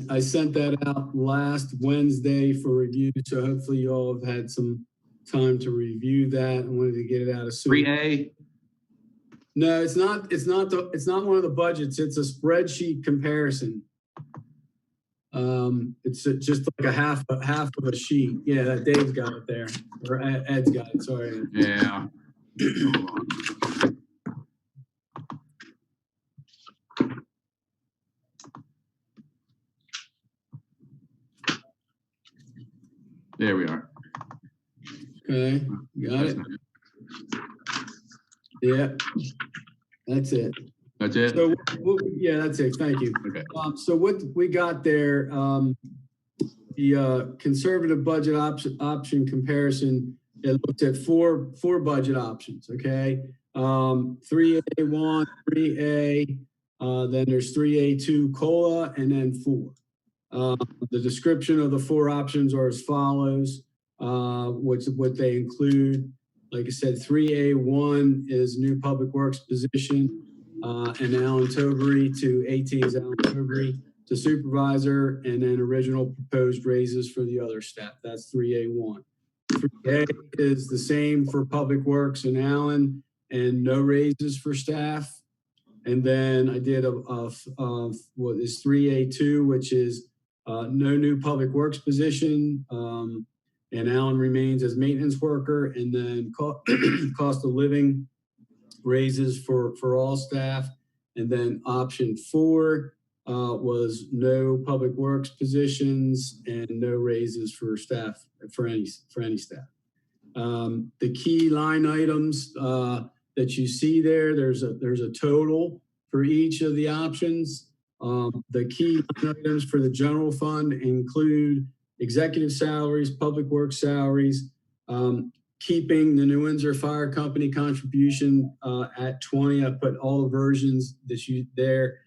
I sent that out last Wednesday for review, so hopefully you all have had some time to review that. I wanted to get it out as soon.
3A?
No, it's not one of the budgets. It's a spreadsheet comparison. It's just like a half of a sheet. Yeah, Dave's got it there, or Ed's got it. Sorry.
Yeah. There we are.
Okay, got it. Yeah, that's it.
That's it?
So, yeah, that's it. Thank you.
Okay.
So what we got there, the conservative budget option comparison, it looked at four budget options, okay? 3A1, 3A, then there's 3A2 COLA, and then 4. The description of the 4 options are as follows, what they include. Like I said, 3A1 is new public works position, and Alan Tobery to AT's Alan Tobery to supervisor, and then original proposed raises for the other staff. That's 3A1. 3A is the same for public works and Alan, and no raises for staff. And then I did what is 3A2, which is no new public works position. And Alan remains as maintenance worker, and then cost of living raises for all staff. And then option 4 was no public works positions and no raises for staff, for any staff. The key line items that you see there's a total for each of the options. The key line items for the general fund include executive salaries, public works salaries, keeping the New Windsor Fire Company contribution at 20. I put all the versions that you there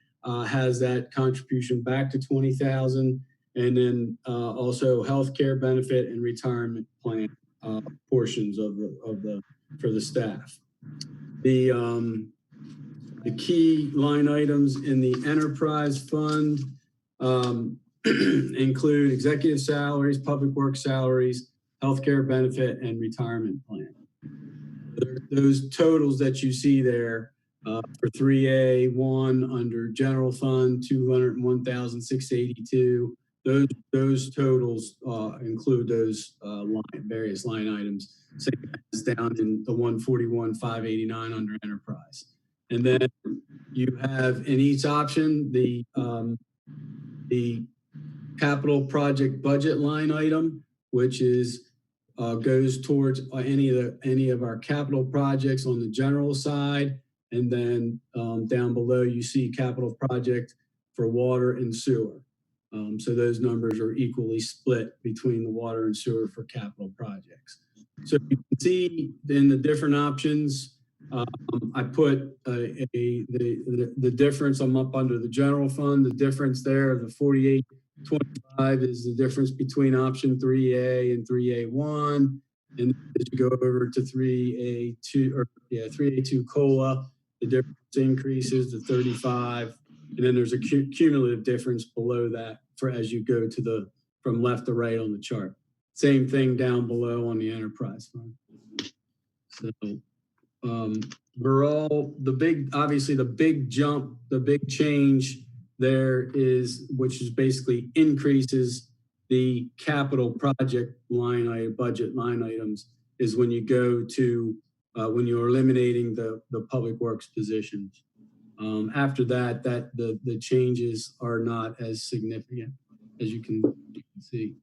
has that contribution back to 20,000, and then also healthcare benefit and retirement plan portions of the for the staff. The key line items in the enterprise fund include executive salaries, public works salaries, healthcare benefit, and retirement plan. Those totals that you see there for 3A1 under general fund, 201,682. Those totals include those various line items. Same as down in the 141,589 under enterprise. And then you have in each option the capital project budget line item, which is goes towards any of our capital projects on the general side. And then down below you see capital project for water and sewer. So those numbers are equally split between the water and sewer for capital projects. So you can see in the different options, I put the difference. I'm up under the general fund. The difference there, the 4825 is the difference between option 3A and 3A1. And as you go over to 3A2 COLA, the difference increases to 35. And then there's a cumulative difference below that for as you go to from left to right on the chart. Same thing down below on the enterprise fund. So overall, obviously the big jump, the big change there is, which is basically increases the capital project budget line items, is when you go to when you're eliminating the public works positions. After that, the changes are not as significant as you can see.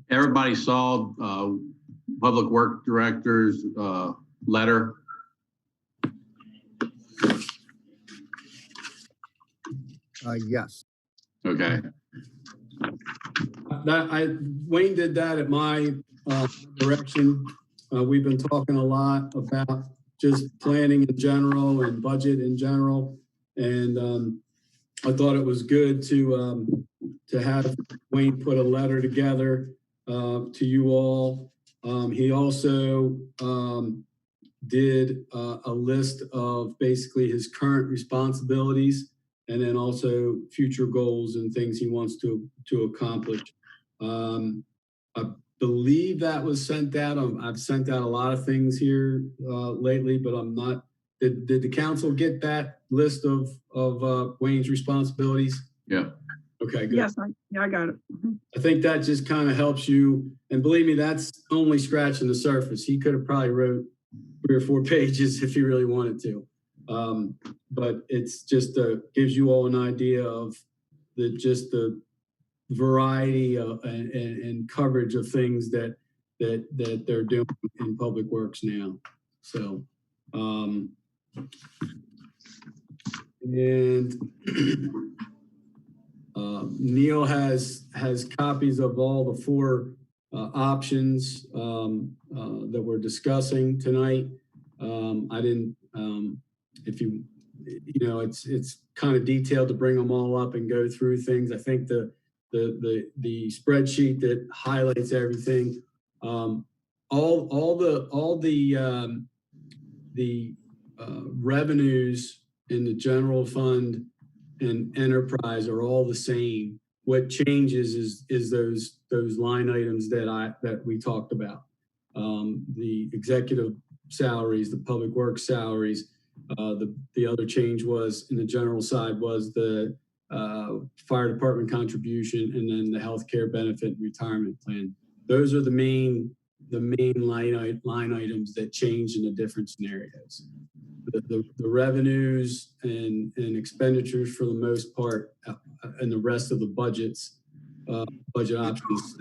Everybody saw Public Work Director's letter.
Yes.
Okay.
Wayne did that at my direction. We've been talking a lot about just planning in general and budget in general, and I thought it was good to have Wayne put a letter together to you all. He also did a list of basically his current responsibilities, and then also future goals and things he wants to accomplish. I believe that was sent out. I've sent out a lot of things here lately, but I'm not. Did the council get that list of Wayne's responsibilities?
Yeah.
Okay, good.
Yes, I got it.
I think that just kind of helps you. And believe me, that's only scratching the surface. He could have probably wrote 3 or 4 pages if he really wanted to. But it's just gives you all an idea of the variety and coverage of things that they're doing in public works now. So, and Neil has copies of all the 4 options that we're discussing tonight. I didn't, if you know, it's kind of detailed to bring them all up and go through things. I think the spreadsheet that highlights everything, all the revenues in the general fund and enterprise are all the same. What changes is those line items that we talked about. The executive salaries, the public works salaries, The other change was in the general side was the fire department contribution and then the healthcare benefit and retirement plan. Those are the main line items that change in the different scenarios. The revenues and expenditures for the most part, and the rest of the budgets, budget options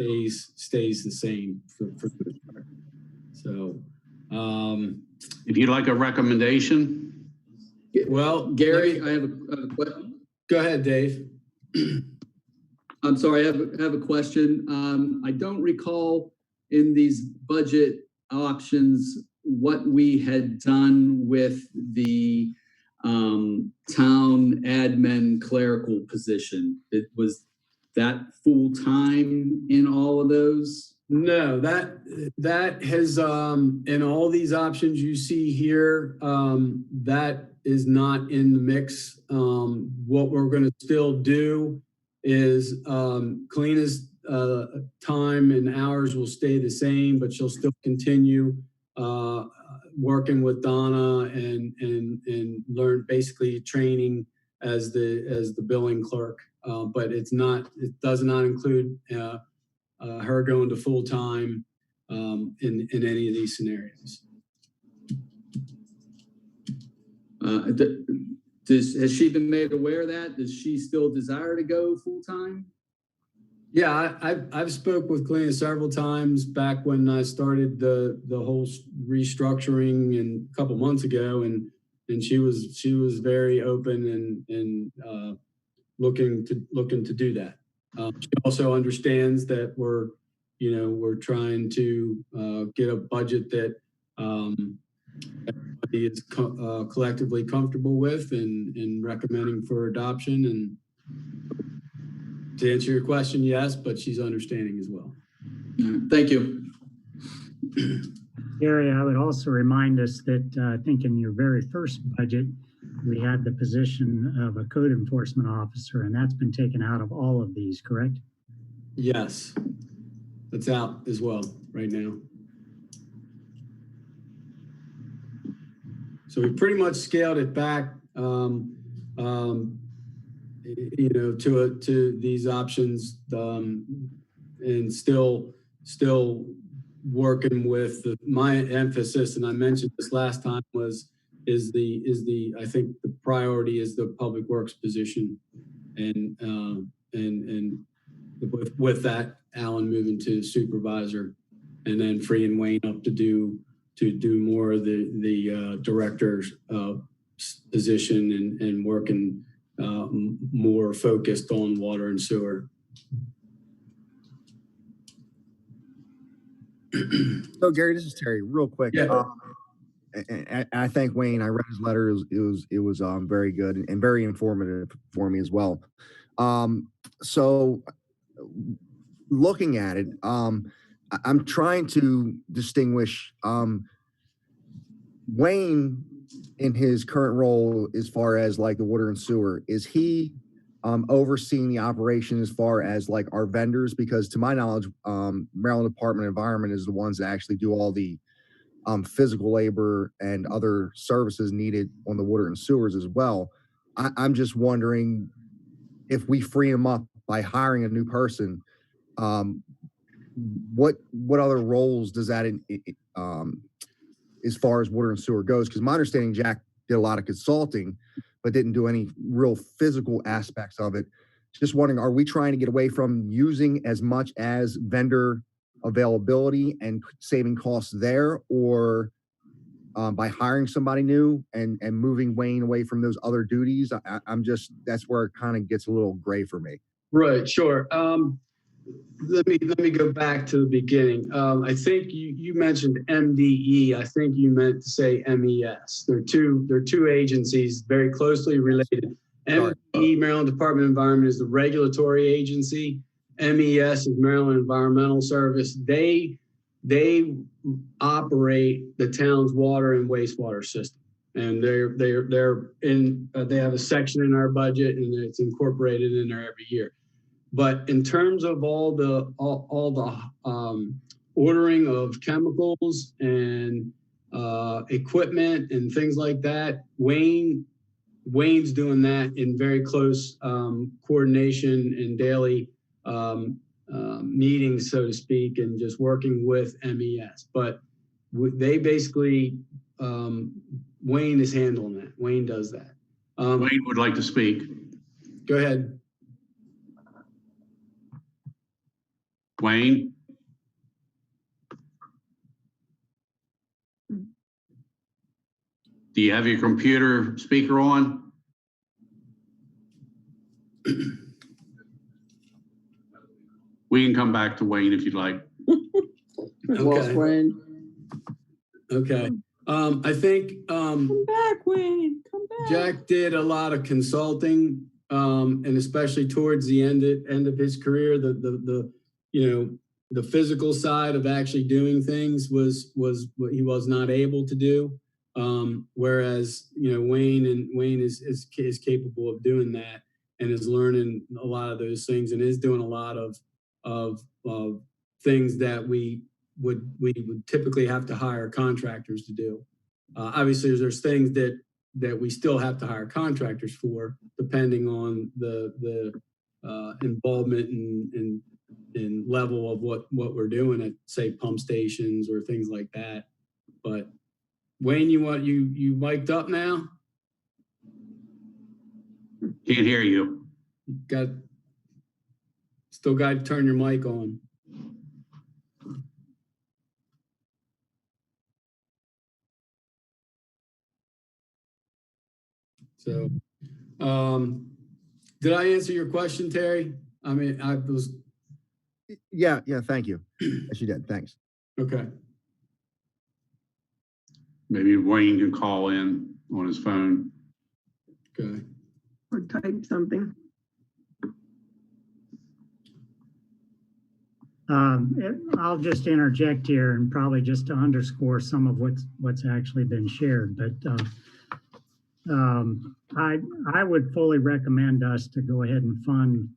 stays the same for the most part. So,
If you'd like a recommendation.
well,
Gary, I have a question.
Go ahead, Dave.
I'm sorry, I have a question. I don't recall in these budget options what we had done with the town admin clerical position. Was that full-time in all of those?
No, that has in all these options you see here, that is not in the mix. What we're going to still do is Kalina's time and hours will stay the same, but she'll still continue working with Donna and learn basically training as the billing clerk. But it does not include her going to full time in any of these scenarios.
Has she been made aware of that? Does she still desire to go full time?
Yeah, I've spoke with Kalina several times back when I started the whole restructuring and a couple months ago, and she was very open and looking to do that. She also understands that we're trying to get a budget that everybody is collectively comfortable with and recommending for adoption. And to answer your question, yes, but she's understanding as well.
Thank you.
Gary, I would also remind us that I think in your very first budget, we had the position of a code enforcement officer, and that's been taken out of all of these, correct?
Yes, that's out as well right now. So we pretty much scaled it back, to these options, and still working with my emphasis. And I mentioned this last time is I think the priority is the public works position, and with that, Alan moving to supervisor, and then freeing Wayne up to do more of the director's position and working more focused on water and sewer.
So Gary, this is Terry. Real quick.
Yeah.
And I thank Wayne. I read his letter. It was very good and very informative for me as well. So looking at it, I'm trying to distinguish Wayne in his current role as far as like the water and sewer. Is he overseeing the operation as far as like our vendors? Because to my knowledge, Maryland Department of Environment is the ones that actually do all the physical labor and other services needed on the water and sewers as well. I'm just wondering if we free him up by hiring a new person, what other roles does that as far as water and sewer goes? Because my understanding, Jack did a lot of consulting, but didn't do any real physical aspects of it. Just wondering, are we trying to get away from using as much as vendor availability and saving costs there, or by hiring somebody new and moving Wayne away from those other duties? I'm just, that's where it kind of gets a little gray for me.
Right, sure. Let me go back to the beginning. I think you mentioned MDE. I think you meant to say MES. They're two agencies very closely related. MDE, Maryland Department of Environment, is the regulatory agency. MES is Maryland Environmental Service. They operate the town's water and wastewater system, and they have a section in our budget, and it's incorporated in there every year. But in terms of all the ordering of chemicals and equipment and things like that. Wayne's doing that in very close coordination and daily meetings, so to speak, and just working with MES. But they basically, Wayne is handling that. Wayne does that.
Wayne would like to speak.
Go ahead.
Wayne? Do you have your computer speaker on? We can come back to Wayne if you'd like.
Okay. Okay. I think
Come back, Wayne. Come back.
Jack did a lot of consulting, and especially towards the end of his career, the physical side of actually doing things was what he was not able to do. Whereas Wayne is capable of doing that and is learning a lot of those things and is doing a lot of things that we would typically have to hire contractors to do. Obviously, there's things that we still have to hire contractors for, depending on the involvement and level of what we're doing at, say, pump stations or things like that. But Wayne, you mic'd up now?
Can't hear you.
Still got to turn your mic on. So, did I answer your question, Terry? I mean, I was.
Yeah, thank you. Yes, you did. Thanks.
Okay.
Maybe Wayne can call in on his phone.
Okay.
Or type something.
I'll just interject here and probably just to underscore some of what's actually been shared, but I would fully recommend us to go ahead and fund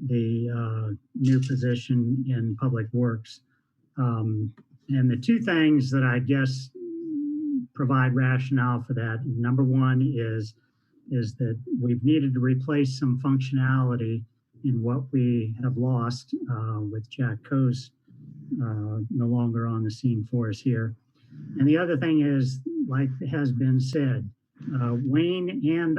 the new position in Public Works. And the two things that I guess provide rationale for that, number one is that we've needed to replace some functionality in what we have lost with Jack Coase no longer on the scene for us here. And the other thing is, like has been said, Wayne and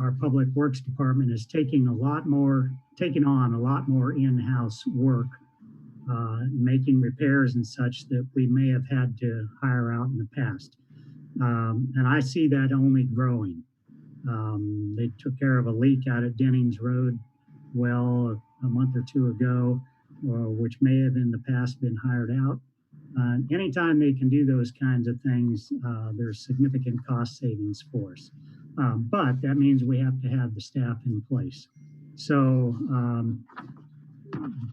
our Public Works Department is taking on a lot more in-house work, making repairs and such that we may have had to hire out in the past. And I see that only growing. They took care of a leak out at Dennings Road well a month or two ago, which may have in the past been hired out. Anytime they can do those kinds of things, there's significant cost savings for us. But that means we have to have the staff in place. So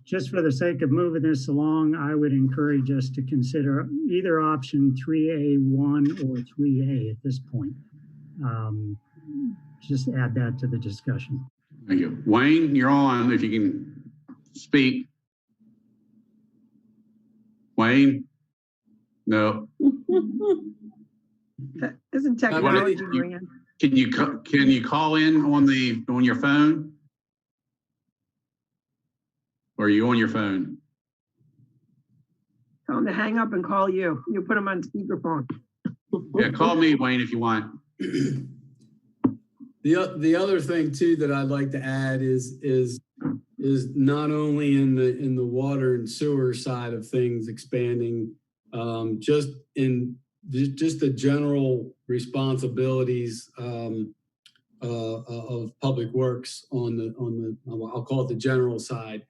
just for the sake of moving this along, I would encourage us to consider either option 3A1 or 3A at this point. Just add that to the discussion.
Thank you. Wayne, you're on if you can speak. Wayne? No.
Isn't technology bringing?
Can you call in on your phone? Or are you on your phone?
Tell them to hang up and call you. You put them on speakerphone.
Yeah, call me, Wayne, if you want.
The other thing too that I'd like to add is not only in the water and sewer side of things expanding, just the general responsibilities of Public Works on the I'll call it the general side,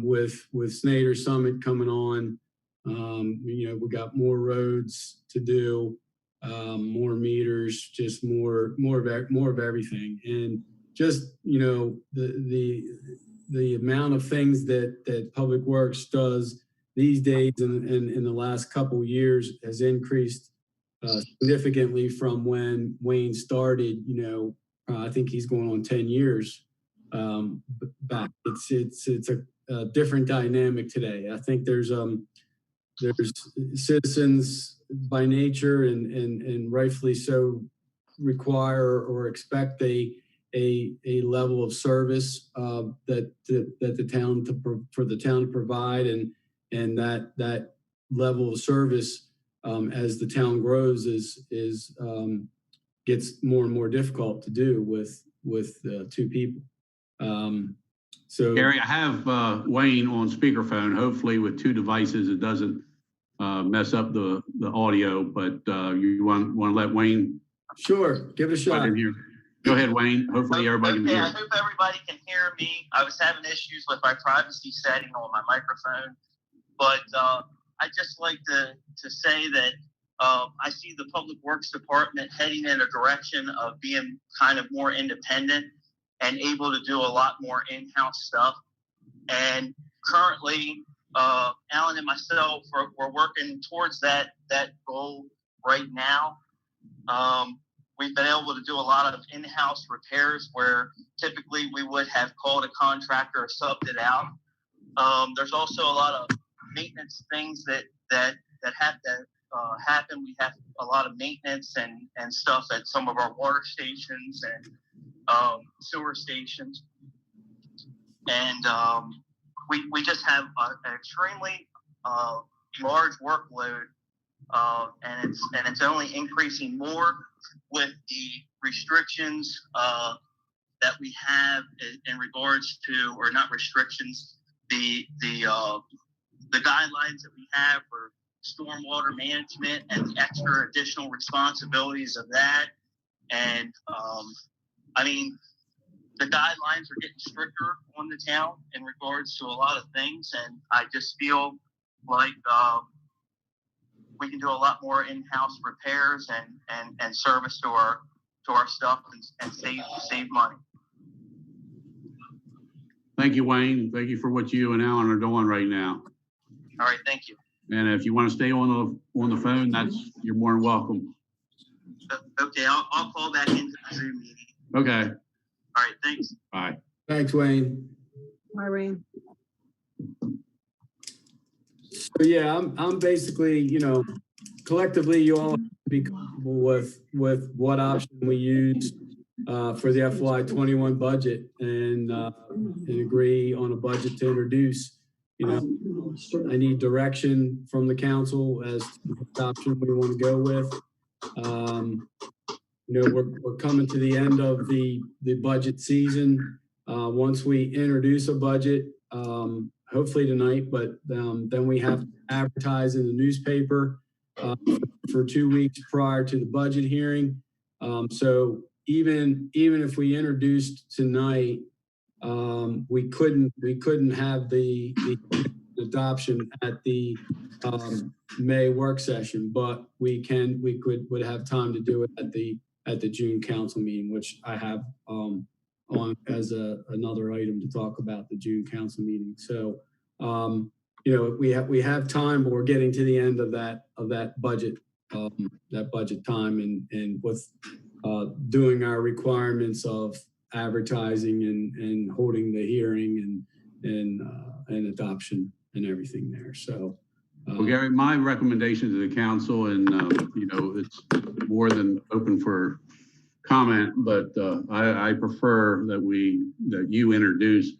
with Snyder Summit coming on. We got more roads to do. More meters, just more of everything, and just the amount of things that Public Works does these days and in the last couple of years has increased significantly from when Wayne started. I think he's going on 10 years back. It's a different dynamic today. I think there's there's citizens by nature and rightfully so require or expect a level of service that the town for the town to provide, and that level of service as the town grows is gets more and more difficult to do with two people. So
Gary, I have Wayne on speakerphone. Hopefully with two devices, it doesn't mess up the audio, but you want to let Wayne?
Sure, give it a shot.
In here. Go ahead, Wayne. Hopefully everybody can hear.
I hope everybody can hear me. I was having issues with my privacy setting on my microphone, but I just like to say that I see the Public Works Department heading in a direction of being kind of more independent and able to do a lot more in-house stuff. And currently, Alan and myself, we're working towards that goal right now. We've been able to do a lot of in-house repairs where typically we would have called a contractor or subbed it out. There's also a lot of maintenance things that have to happen. We have a lot of maintenance and stuff at some of our water stations and sewer stations, and we just have an extremely large workload, and it's only increasing more with the restrictions that we have in regards to, or not restrictions, the guidelines that we have for stormwater management and the extra additional responsibilities of that. And I mean, the guidelines are getting stricter on the town in regards to a lot of things, and I just feel like we can do a lot more in-house repairs and service to our stuff and save money.
Thank you, Wayne. Thank you for what you and Alan are doing right now.
All right, thank you.
And if you want to stay on the phone, you're more than welcome.
Okay, I'll call back into the Zoom meeting.
Okay.
All right, thanks.
Bye.
Thanks, Wayne.
Bye, Wayne.
So yeah, I'm basically, collectively, you all have to be comfortable with what option we use for the FY21 budget and agree on a budget to introduce. I need direction from the council as to what option we want to go with. We're coming to the end of the budget season. Once we introduce a budget, hopefully tonight, but then we have to advertise in the newspaper for 2 weeks prior to the budget hearing. So even if we introduced tonight, we couldn't have the adoption at the May work session, but we would have time to do it at the June council meeting, which I have on as another item to talk about the June council meeting. So we have time, but we're getting to the end of that budget time and with doing our requirements of advertising and holding the hearing and adoption and everything there. So
well, Gary, my recommendation to the council, and it's more than open for comment, but I prefer that you introduce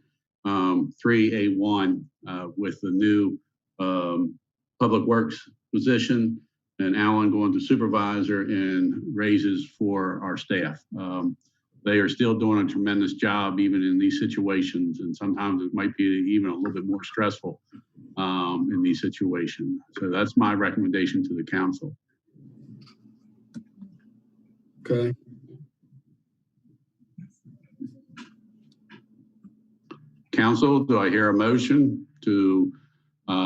3A1 with the new public works position, and Alan going to supervisor and raises for our staff. They are still doing a tremendous job even in these situations, and sometimes it might be even a little bit more stressful in these situations. So that's my recommendation to the council.
Okay.
Council, do I hear a motion to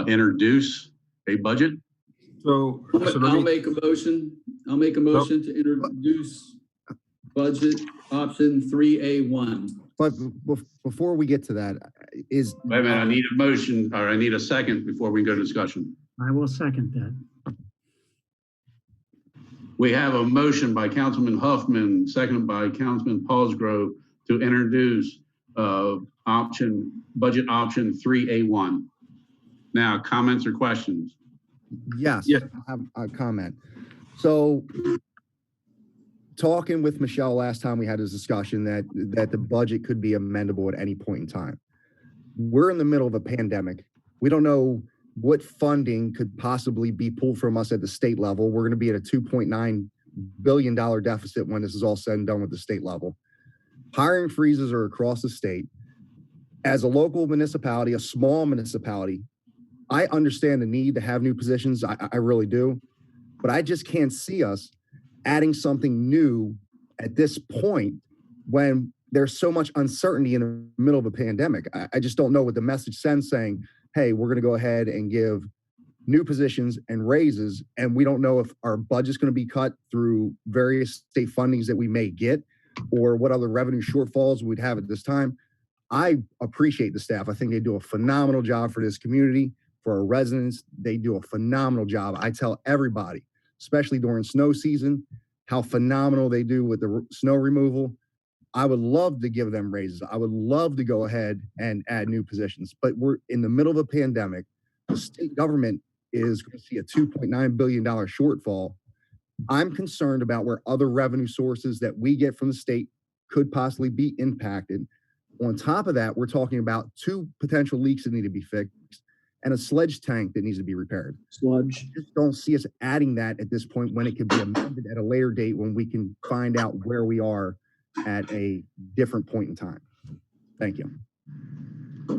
introduce a budget?
So
I'll make a motion. I'll make a motion to introduce budget option 3A1.
But before we get to that,
Wait a minute, I need a motion, or I need a second before we go to discussion.
I will second that.
We have a motion by Councilman Huffman, seconded by Councilman Paulsgrove to introduce budget option 3A1. Now, comments or questions?
Yes,
Yeah.
I have a comment. So talking with Michelle last time we had this discussion that the budget could be amendable at any point in time. We're in the middle of a pandemic. We don't know what funding could possibly be pulled from us at the state level. We're going to be at a $2.9 billion deficit when this is all said and done with the state level. Hiring freezes are across the state. As a local municipality, a small municipality, I understand the need to have new positions. I really do. But I just can't see us adding something new at this point when there's so much uncertainty in the middle of a pandemic. I just don't know what the message sends saying, hey, we're going to go ahead and give new positions and raises, and we don't know if our budget's going to be cut through various state fundings that we may get or what other revenue shortfalls we'd have at this time. I appreciate the staff. I think they do a phenomenal job for this community, for our residents. They do a phenomenal job. I tell everybody, especially during snow season, how phenomenal they do with the snow removal. I would love to give them raises. I would love to go ahead and add new positions, but we're in the middle of a pandemic. The state government is going to see a $2.9 billion shortfall. I'm concerned about where other revenue sources that we get from the state could possibly be impacted. On top of that, we're talking about 2 potential leaks that need to be fixed and a sludge tank that needs to be repaired.
Sludge.
I just don't see us adding that at this point when it could be amended at a later date when we can find out where we are at a different point in time. Thank you.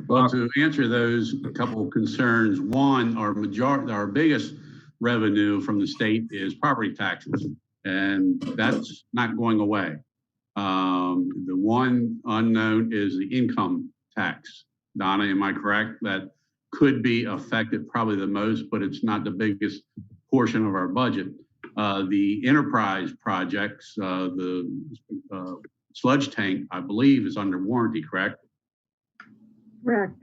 Well, to answer those, a couple of concerns. One, our biggest revenue from the state is property taxes, and that's not going away. The one unknown is the income tax. Donna, am I correct? That could be affected probably the most, but it's not the biggest portion of our budget. The enterprise projects, the sludge tank, I believe, is under warranty, correct?
Correct.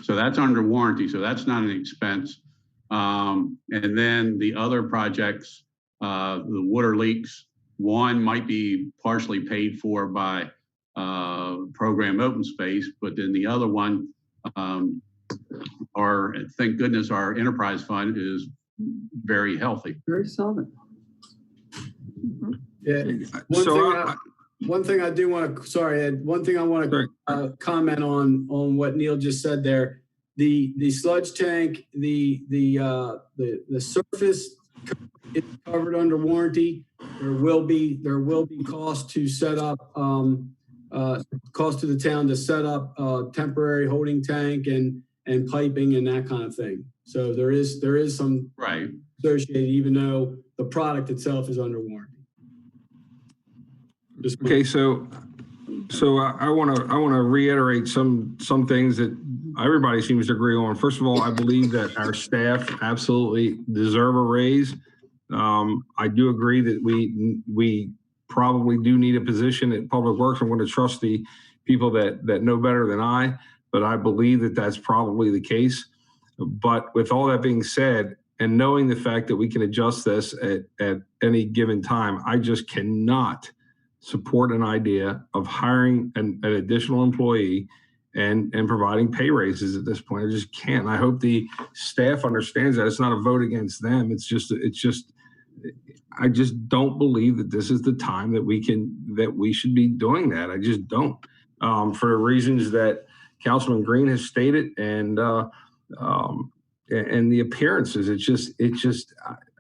So that's under warranty, so that's not an expense. And then the other projects, the water leaks, one might be partially paid for by program open space, but then the other one, thank goodness our enterprise fund is very healthy.
Very solid.
Yeah. One thing I do want to, sorry, Ed, one thing I want to comment on what Neil just said there. The sludge tank, the surface is covered under warranty. There will be cost to set up, cost to the town to set up a temporary holding tank and piping and that kind of thing. So there is some
right
associated, even though the product itself is under warranty.
Okay, so I want to reiterate some things that everybody seems to agree on. First of all, I believe that our staff absolutely deserve a raise. I do agree that we probably do need a position at Public Works. I'm going to trust the people that know better than I, but I believe that that's probably the case. But with all that being said, and knowing the fact that we can adjust this at any given time, I just cannot support an idea of hiring an additional employee and providing pay raises at this point. I just can't. I hope the staff understands that. It's not a vote against them. I just don't believe that this is the time that we should be doing that. I just don't, for the reasons that Councilman Green has stated and the appearances.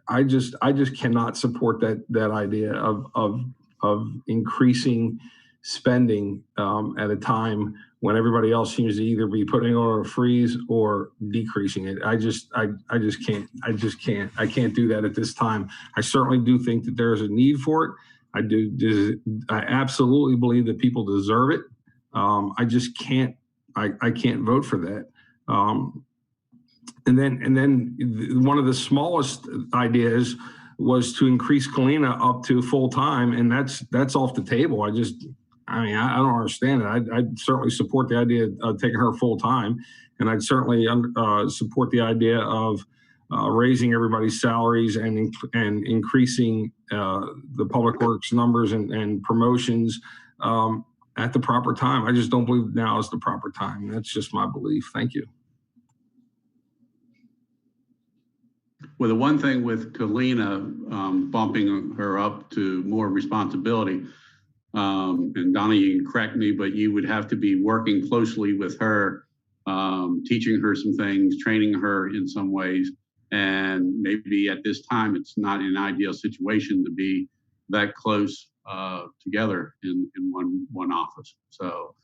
I just cannot support that idea of increasing spending at a time when everybody else seems to either be putting on a freeze or decreasing it. I can't do that at this time. I certainly do think that there is a need for it. I absolutely believe that people deserve it. I just can't. I can't vote for that. And then one of the smallest ideas was to increase Kalina up to full time, and that's off the table. I don't understand it. I'd certainly support the idea of taking her full time, and I'd certainly support the idea of raising everybody's salaries and increasing the Public Works numbers and promotions at the proper time. I just don't believe now is the proper time. That's just my belief. Thank you.
Well, the one thing with Kalina, bumping her up to more responsibility, and Donnie, you can correct me, but you would have to be working closely with her, teaching her some things, training her in some ways. And maybe at this time, it's not an ideal situation to be that close together in one office. So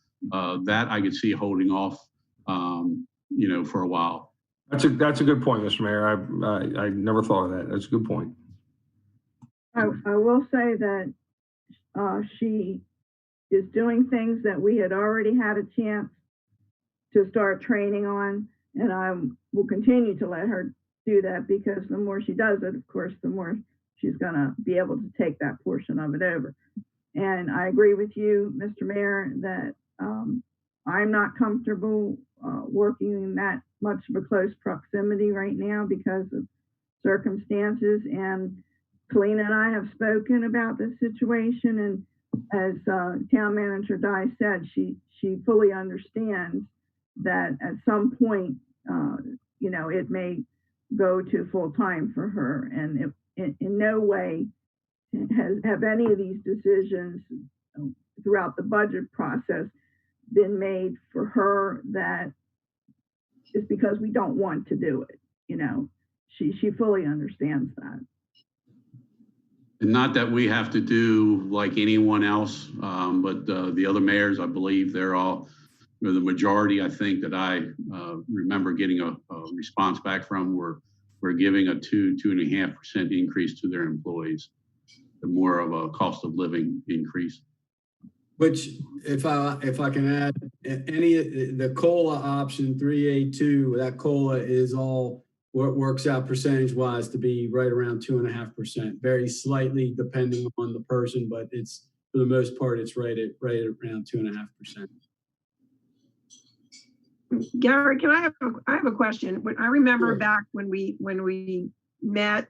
that I could see holding off, for a while.
That's a good point, Mr. Mayor. I never thought of that. That's a good point.
I will say that she is doing things that we had already had a chance to start training on, and I will continue to let her do that, because the more she does it, of course, the more she's going to be able to take that portion of it over. And I agree with you, Mr. Mayor, that I'm not comfortable working in that much of a close proximity right now because of circumstances. And Kalina and I have spoken about this situation, and as Town Manager Dye said, she fully understands that at some point, it may go to full time for her, and it in no way have any of these decisions throughout the budget process been made for her that is because we don't want to do it. She fully understands that.
And not that we have to do like anyone else, but the other mayors, I believe they're all, the majority, I think, that I remember getting a response back from were giving a 2.5% increase to their employees, the more of a cost of living increase.
Which, if I can add, the COLA option 3A2, that COLA is all what works out percentage wise to be right around 2.5%, very slightly depending on the person, but it's, for the most part, it's right around 2.5%.
Gary, I have a question. I remember sure. Back when we met,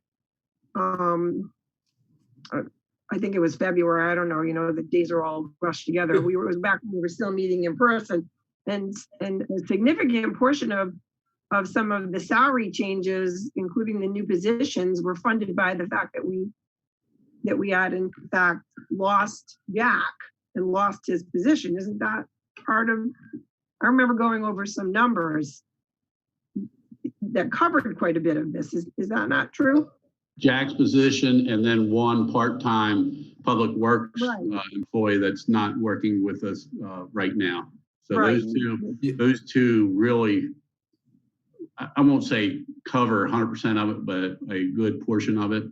I think it was February. I don't know. The days are all rushed together. It was back when we were still meeting in person, and a significant portion of some of the salary changes, including the new positions, were funded by the fact that we had in fact lost Jack and lost his position. Isn't that part of? I remember going over some numbers that covered quite a bit of this. Is that not true?
Jack's position, and then one part-time public works employee that's not working with us right now. So those two really, I won't say cover 100% of it, but a good portion of it.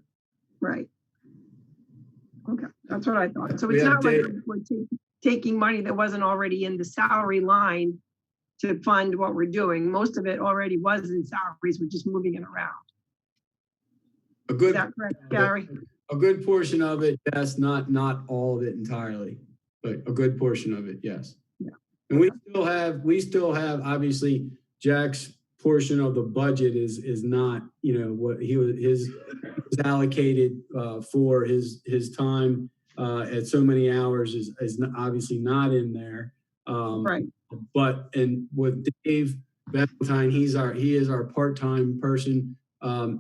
Right. Okay, that's what I thought. So it's not like we're taking money that wasn't already in the salary line to fund what we're doing. Most of it already was in salaries. We're just moving it around. Is that correct, Gary?
A good portion of it, yes. Not all of it entirely, but a good portion of it, yes.
Yeah.
And we still have obviously Jack's portion of the budget is not, what he was allocated for his time at so many hours is obviously not in there.
Right.
But with Dave Valentine, he is our part-time person.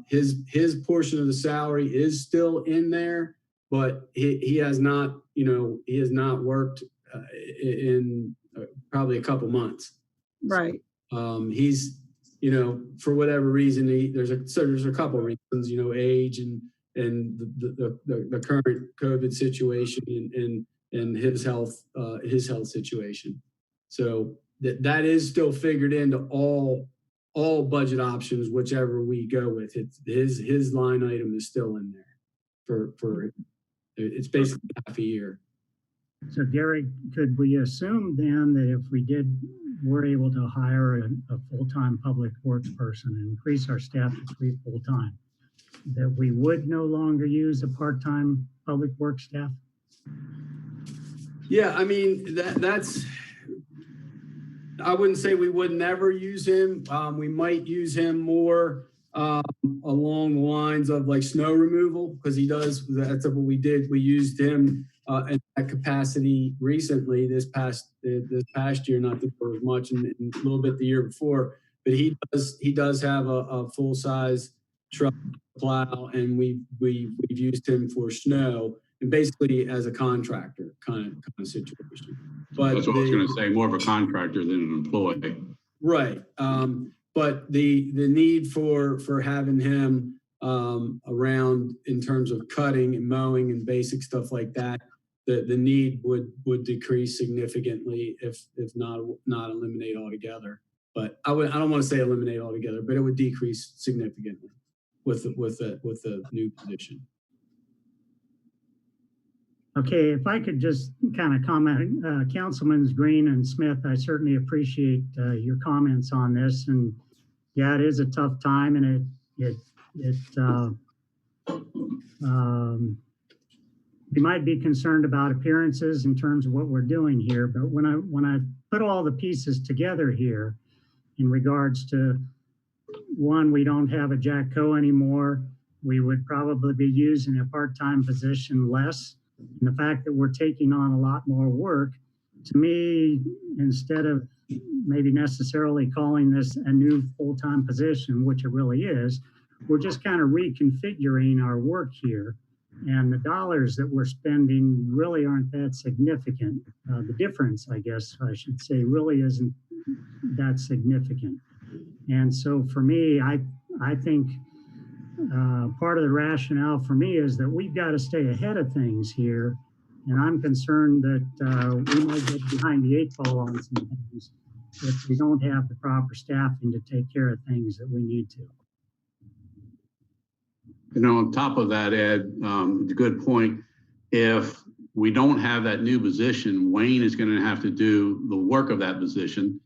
His portion of the salary is still in there, but he has not worked in probably a couple months.
Right.
He's, for whatever reason, there's a couple reasons, age and the current COVID situation and his health situation. So that is still figured into all budget options, whichever we go with. His line item is still in there for it's basically half a year.
So Gary, could we assume then that if we're able to hire a full-time public works person and increase our staff to 3 full-time, that we would no longer use a part-time public works staff?
Yeah, I mean, that's, I wouldn't say we would never use him. We might use him more along the lines of like snow removal, because that's what we did. We used him in that capacity recently this past year, not that there was much, and a little bit the year before, but he does have a full-size truck plow, and we've used him for snow, and basically as a contractor kind of situation. But
That's what I was going to say, more of a contractor than an employee.
right. But the need for having him around in terms of cutting and mowing and basic stuff like that, the need would decrease significantly if not eliminate altogether. But I don't want to say eliminate altogether, but it would decrease significantly with the new position.
Okay, if I could just kind of comment, Councilmans Green and Smith, I certainly appreciate your comments on this. And yeah, it is a tough time, and we might be concerned about appearances in terms of what we're doing here. But when I put all the pieces together here in regards to, one, we don't have a Jack Coe anymore. We would probably be using a part-time position less. And the fact that we're taking on a lot more work, to me, instead of maybe necessarily calling this a new full-time position, which it really is, we're just kind of reconfiguring our work here. And the dollars that we're spending really aren't that significant. The difference, I guess I should say, really isn't that significant. And so for me, I think part of the rationale for me is that we've got to stay ahead of things here. And I'm concerned that we might get behind the 8 ball on some things if we don't have the proper staffing to take care of things that we need to.
You know, on top of that, Ed, it's a good point. If we don't have that new position, Wayne is going to have to do the work of that position.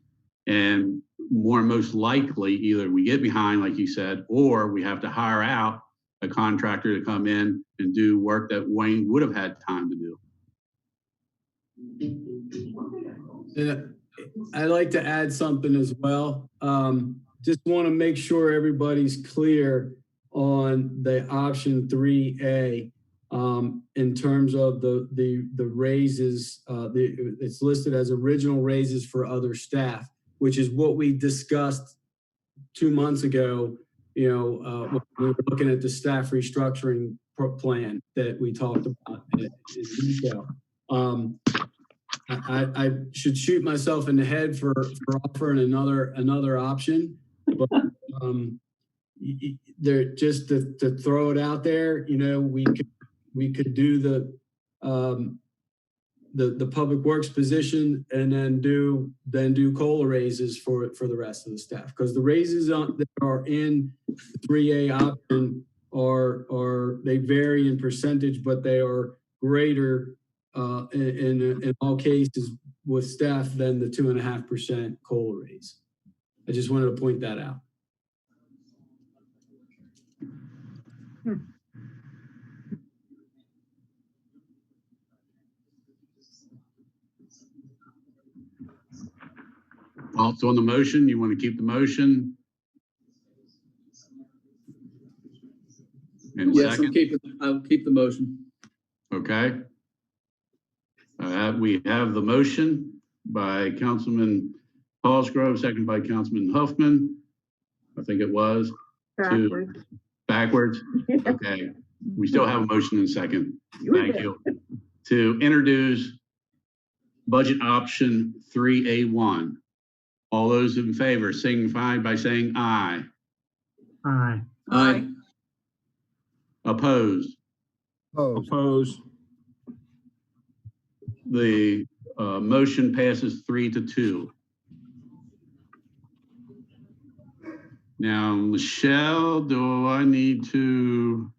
And most likely, either we get behind, like you said, or we have to hire out a contractor to come in and do work that Wayne would have had time to do.
And I'd like to add something as well. Just want to make sure everybody's clear on the option 3A in terms of the raises. It's listed as original raises for other staff, which is what we discussed 2 months ago. You know, when we were looking at the staff restructuring plan that we talked about in detail. I should shoot myself in the head for offering another option, but there, just to throw it out there, you know, we could do the public works position and then do COLA raises for the rest of the staff, because the raises that are in the 3A option are they vary in percentage, but they are greater in all cases with staff than the 2.5% COLA raise. I just wanted to point that out.
Also on the motion, you want to keep the motion? And
Yes,
second?
I'll keep the motion.
Okay. We have the motion by Councilman Paulsgrove, second by Councilman Huffman. I think it was.
Backwards.
Backwards? Okay. We still have a motion and second. Thank you. To introduce budget option 3A1. All those in favor signify by saying aye.
Aye.
Aye.
Opposed?
Opposed.
The motion passes 3-2. Now, Michelle, do I need to,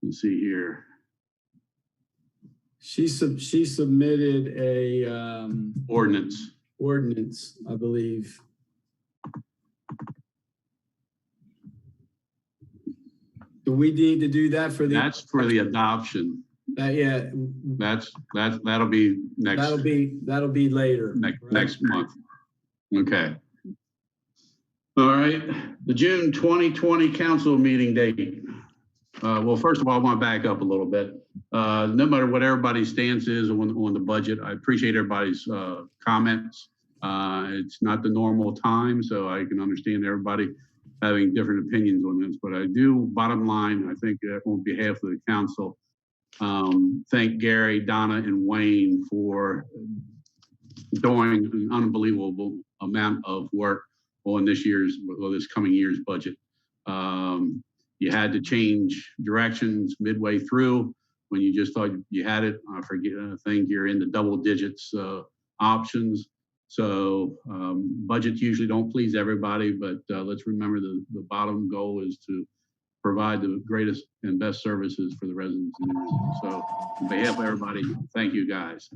let's see here.
She submitted a ordinance, I believe. Do we need to do that for the?
That's for the adoption.
Yeah.
That'll be next.
That'll be later.
Next month. Okay. All right. The June 2020 council meeting date. Well, first of all, I want to back up a little bit. No matter what everybody's stance is on the budget, I appreciate everybody's comments. It's not the normal time, so I can understand everybody. having different opinions on this, but I do, bottom line, I think on behalf of the council, thank Gary, Donna, and Wayne for doing an unbelievable amount of work on this coming year's budget. You had to change directions midway through when you just thought you had it. I think you're in the double digits options. So budgets usually don't please everybody, but let's remember the bottom goal is to provide the greatest and best services for the residents. So on behalf of everybody, thank you guys.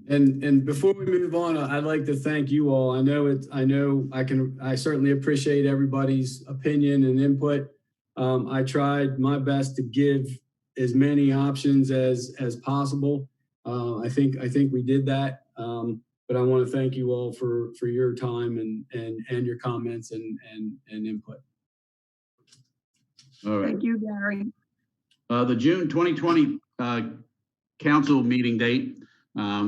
And before we move on, I'd like to thank you all. I certainly appreciate everybody's opinion and input. I tried my best to give as many options as possible. I think we did that. But I want to thank you all for your time and your comments and input.
All right.
Thank you, Gary.
The June 2020 council meeting date,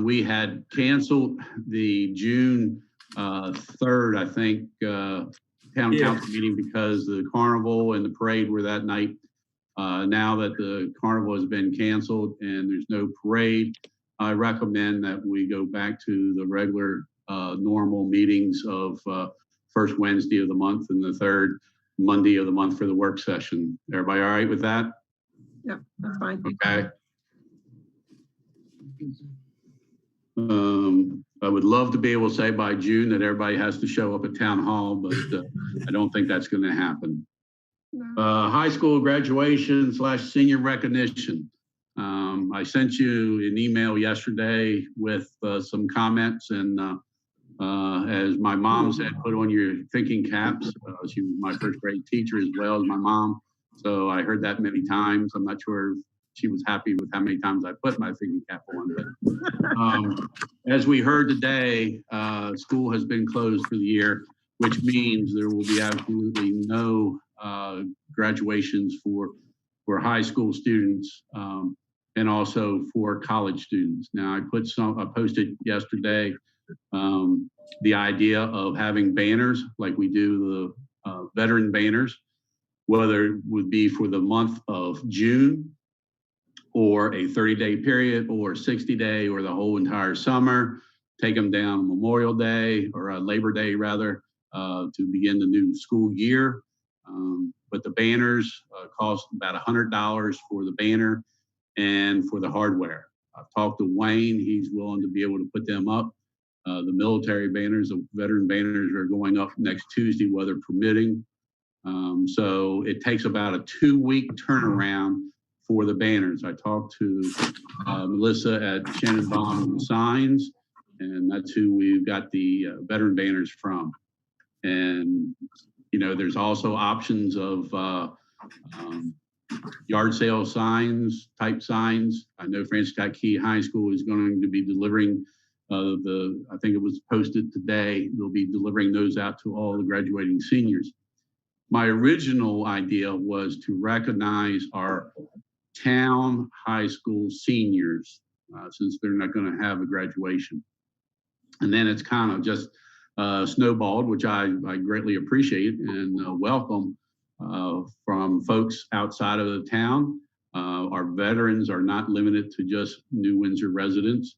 we had canceled the June 3rd, I think, town council meeting because the carnival and the parade were that night. Now that the carnival has been canceled and there's no parade, I recommend that we go back to the regular normal meetings of first Wednesday of the month and the third Monday of the month for the work session. Everybody all right with that?
Yep, that's fine.
Okay. I would love to be able to say by June that everybody has to show up at town hall, but I don't think that's going to happen. High school graduation / senior recognition. I sent you an email yesterday with some comments, and as my mom said, put on your thinking caps. She was my first grade teacher as well as my mom. So I heard that many times. I'm not sure if she was happy with how many times I put my thinking cap on. But as we heard today, school has been closed for the year, which means there will be absolutely no graduations for high school students and also for college students. Now I posted yesterday the idea of having banners like we do the veteran banners, whether it would be for the month of June or a 30-day period or 60-day or the whole entire summer, take them down Memorial Day or Labor Day rather to begin the new school year. But the banners cost about $100 for the banner and for the hardware. I've talked to Wayne, he's willing to be able to put them up. The military banners, the veteran banners are going up next Tuesday, weather permitting. So it takes about a 2-week turnaround for the banners. I talked to Melissa at Shannon Baum Signs, and that's who we've got the veteran banners from. And, you know, there's also options of yard sale signs, type signs. I know Francis Scott Key High School is going to be delivering I think it was posted today, they'll be delivering those out to all the graduating seniors. My original idea was to recognize our town high school seniors since they're not going to have a graduation. And then it's kind of just snowballed, which I greatly appreciate and welcome from folks outside of the town. Our veterans are not limited to just New Windsor residents.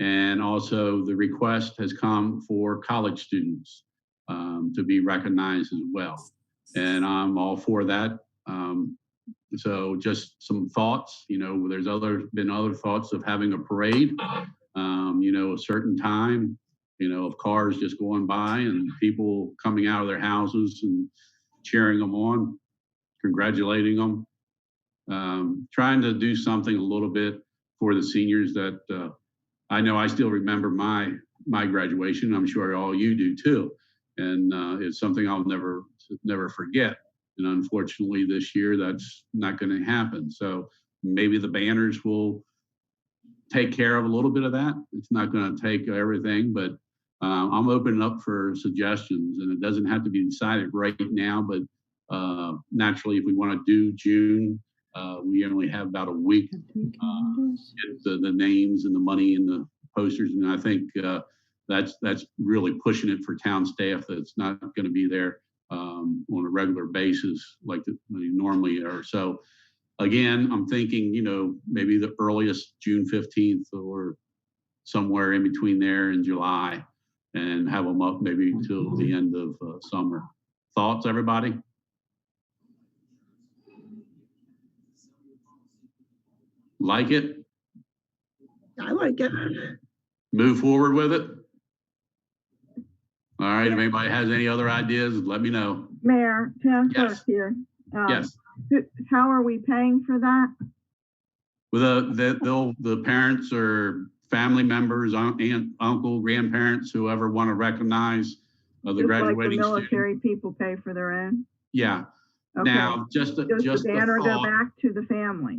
And also the request has come for college students to be recognized as well. And I'm all for that. So just some thoughts, you know, there's been other thoughts of having a parade, you know, a certain time, you know, of cars just going by and people coming out of their houses and cheering them on, congratulating them, trying to do something a little bit for the seniors that I know I still remember my graduation. I'm sure all you do too. And it's something I'll never forget. And unfortunately this year, that's not going to happen. So maybe the banners will take care of a little bit of that. It's not going to take everything, but I'm opening up for suggestions, and it doesn't have to be decided right now, but naturally, if we want to do June, we only have about a week to get the names and the money and the posters. And I think that's really pushing it for town staff that's not going to be there. on a regular basis like they normally are. So again, I'm thinking, maybe the earliest June 15th or somewhere in between there in July, and have them up maybe till the end of summer. Thoughts, everybody? Like it?
I like it.
Move forward with it? All right, if anybody has any other ideas, let me know.
Mayor, Town Clerk
Yes.
here.
Yes.
How are we paying for that?
With the parents or family members, aunt, uncle, grandparents, whoever want to recognize the
Just like the
graduating
military
student.
people pay for their own?
Yeah.
Okay.
Now, just
Does
the
the banner go
thought,
back to the family?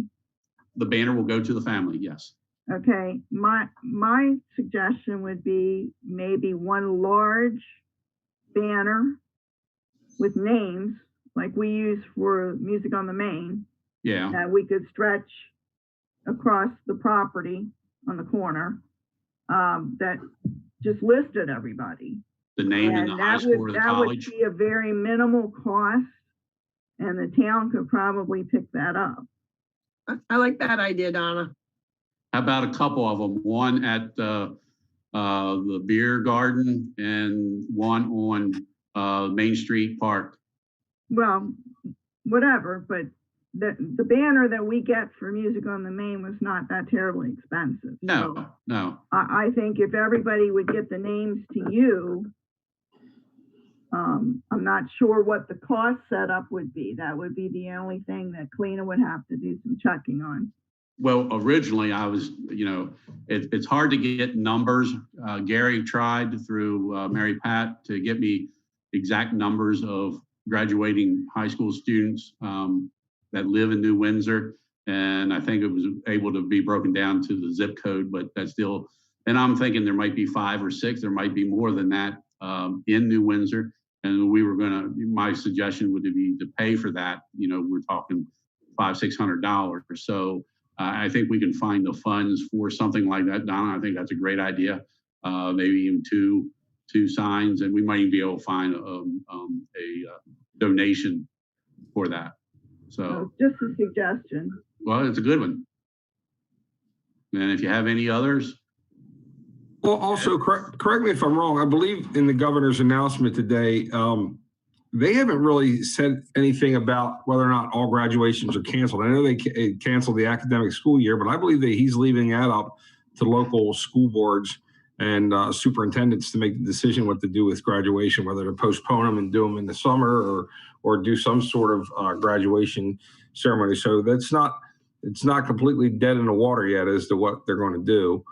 the banner will go to the family. Yes.
Okay, my suggestion would be maybe one large banner with names like we use for Music on the Main,
Yeah.
that we could stretch across the property on the corner, that just listed everybody.
The name and the high school or the college.
That would be a very minimal cost, and the town could probably pick that up.
I like that idea, Donna.
How about a couple of them? One at the beer garden and one on Main Street Park.
Well, whatever, but the banner that we get for Music on the Main was not that terribly expensive.
No,
So
no.
I think if everybody would get the names to you, I'm not sure what the cost setup would be. That would be the only thing that Kalina would have to do some checking on.
Well, originally I was, it's hard to get numbers. Gary tried through Mary Pat to get me exact numbers of graduating high school students that live in New Windsor. And I think it was able to be broken down to the zip code, but that's still, and I'm thinking there might be 5 or 6, there might be more than that in New Windsor. And we were my suggestion would be to pay for that. We're talking $500-600. So I think we can find the funds for something like that, Donna. I think that's a great idea. Maybe even two signs, and we might even be able to find a donation for that. So
just a suggestion.
Well, it's a good one. And if you have any others.
Well, also, correct me if I'm wrong. I believe in the governor's announcement today, they haven't really said anything about whether or not all graduations are canceled. I know they canceled the academic school year, but I believe that he's leaving that up to local school boards and superintendents to make the decision what to do with graduation, whether to postpone them and do them in the summer or do some sort of graduation ceremony. So it's not completely dead in the water yet as to what they're going to do.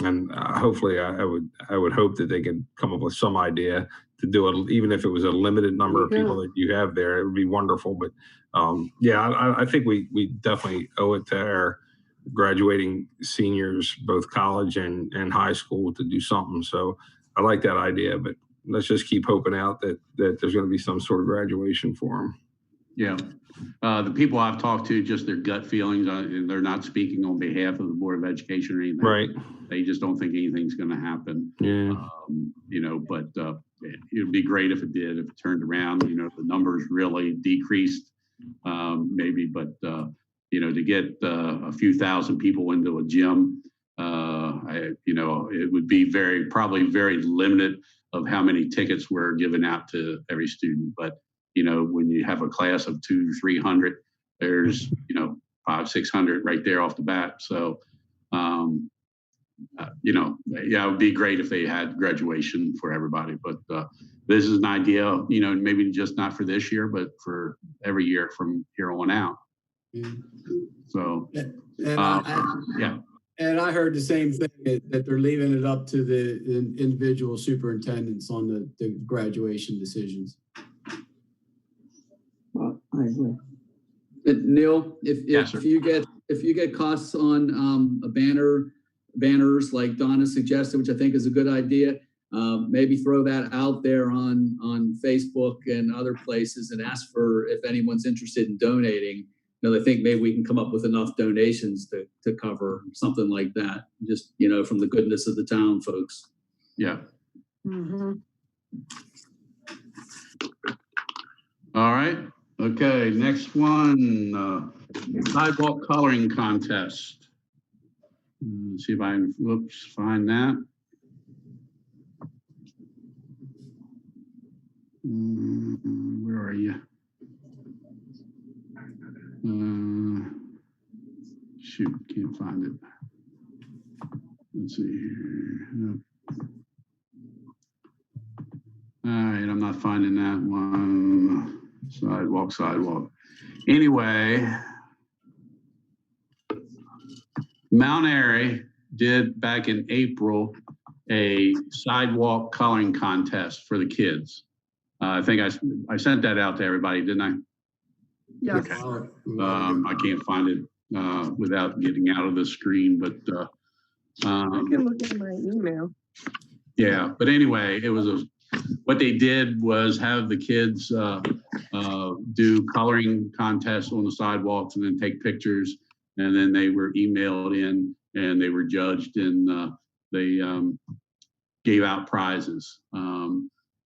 And hopefully I would hope that they could come up with some idea to do it, even if it was a limited number of people that you have there. It would be wonderful. But I think we definitely owe it to our graduating seniors, both college and high school, to do something. So I like that idea, but let's just keep hoping out that there's going to be some sort of graduation for them.
Yeah. The people I've talked to, just their gut feelings, and they're not speaking on behalf of the Board of Education or anything.
Right.
They just don't think anything's going to happen.
Yeah.
But it would be great if it did, if it turned around, the numbers really decreased, maybe, but, to get a few thousand people into a gym, it would be probably very limited of how many tickets were given out to every student. But, when you have a class of 200-300, there's, 500-600 right there off the bat. So, it would be great if they had graduation for everybody, but this is an idea, maybe just not for this year, but for every year from here on out. So,
and I heard the same thing, that they're leaving it up to the individual superintendents on the graduation decisions.
Well, I agree.
Neil,
Yes,
if you get costs on banners like Donna suggested, which I think is a good idea, maybe throw that out there on Facebook and other places and ask for if anyone's interested in donating. I think maybe we can come up with enough donations to cover something like that, just, from the goodness of the town folks.
Yeah.
Mm-hmm.
right. Okay, next one, sidewalk coloring contest. Let's see if I can, whoops, find that. Where are you? Shoot, can't find it. Let's see here. All right, I'm not finding that one. Sidewalk. Anyway, Mount Airy did back in April a sidewalk coloring contest for the kids. I think I sent that out to everybody, didn't I?
Yes.
Okay. I can't find it without getting out of the screen, but
I can look at my email.
yeah. But anyway, it was what they did was have the kids do coloring contests on the sidewalks and then take pictures, and then they were emailed in and they were judged, and they gave out prizes.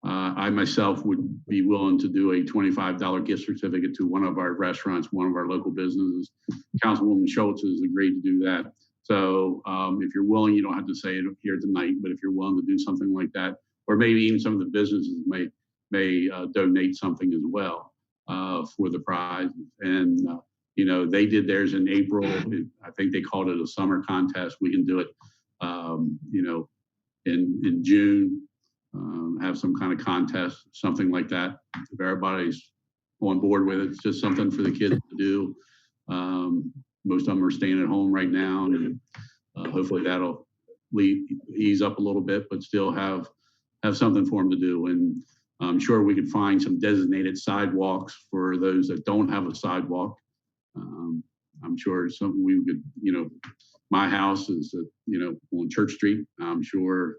I myself would be willing to do a $25 gift certificate to one of our restaurants, one of our local businesses. Councilwoman Schultz has agreed to do that. So if you're willing, you don't have to say it here tonight, but if you're willing to do something like that, or maybe even some of the businesses may donate something as well for the prize. And you know, they did theirs in April. I think they called it a summer contest. We can do it, you know, in June. Have some kind of contest, something like that. If everybody's on board with it, it's just something for the kids to do. Most of them are staying at home right now, and hopefully that'll ease up a little bit, but still have something for them to do. And I'm sure we could find some designated sidewalks for those that don't have a sidewalk. I'm sure something we could, you know, my house is, you know, on Church Street. I'm sure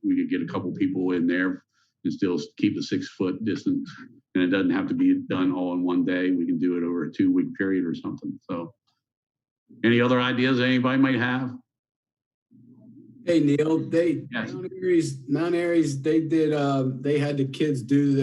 we could get a couple people in there and still keep a 6 foot distance. And it doesn't have to be done all in one day. We can do it over a 2-week period or something. So any other ideas anybody might have?
Hey, Neil,
Yes.
Mount Airy's, they did, they had the kids do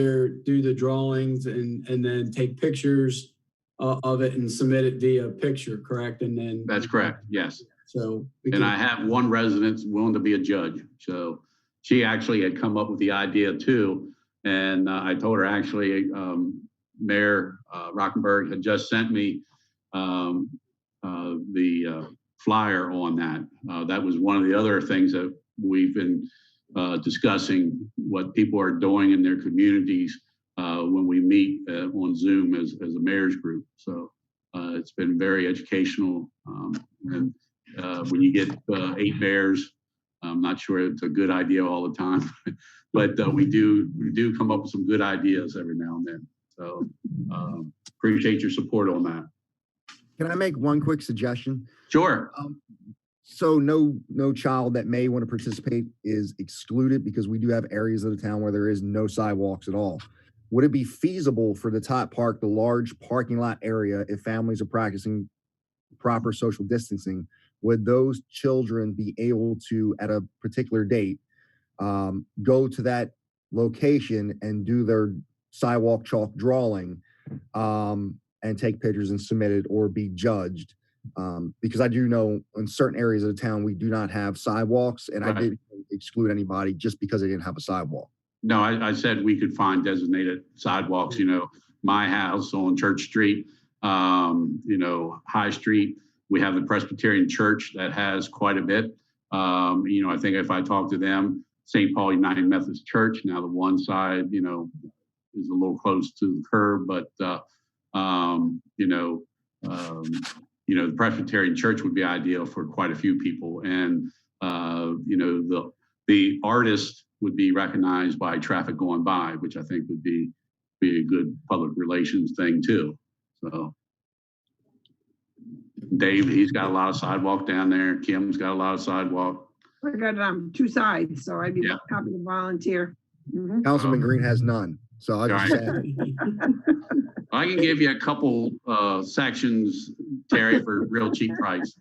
the drawings and then take pictures of it and submit it via picture, correct? And then
That's correct. Yes.
So
and I have one resident willing to be a judge. So she actually had come up with the idea too. And I told her actually, Mayor Rockenberg had just sent me the flyer on that. That was one of the other things that we've been discussing, what people are doing in their communities when we meet on Zoom as a mayor's group. So it's been very educational. And when you get 8 mayors, I'm not sure it's a good idea all the time, but we do come up with some good ideas every now and then. So appreciate your support on that.
Can I make one quick suggestion?
Sure.
So no child that may want to participate is excluded, because we do have areas of the town where there is no sidewalks at all. Would it be feasible for the top park, the large parking lot area, if families are practicing proper social distancing, would those children be able to, at a particular date, go to that location and do their sidewalk chalk drawing and take pictures and submit it or be judged? Because I do know in certain areas of the town, we do not have sidewalks, and right. I didn't exclude anybody just because they didn't have a sidewalk.
No, I said we could find designated sidewalks, you know, my house on Church Street, you know, High Street. We have the Presbyterian Church that has quite a bit. You know, I think if I talk to them, St. Paul United Methodist Church, now the one side, you know, is a little close to the curb, but, you know, the Presbyterian Church would be ideal for quite a few people. And, you know, the artist would be recognized by traffic going by, which I think would be a good public relations thing too. So Dave, he's got a lot of sidewalk down there. Kim's got a lot of sidewalk.
I got 2 sides, so I'd be happy to volunteer. Mm-hmm.
Councilman Green has none. So I just said
I can give you a couple sections, Terry, for real cheap price.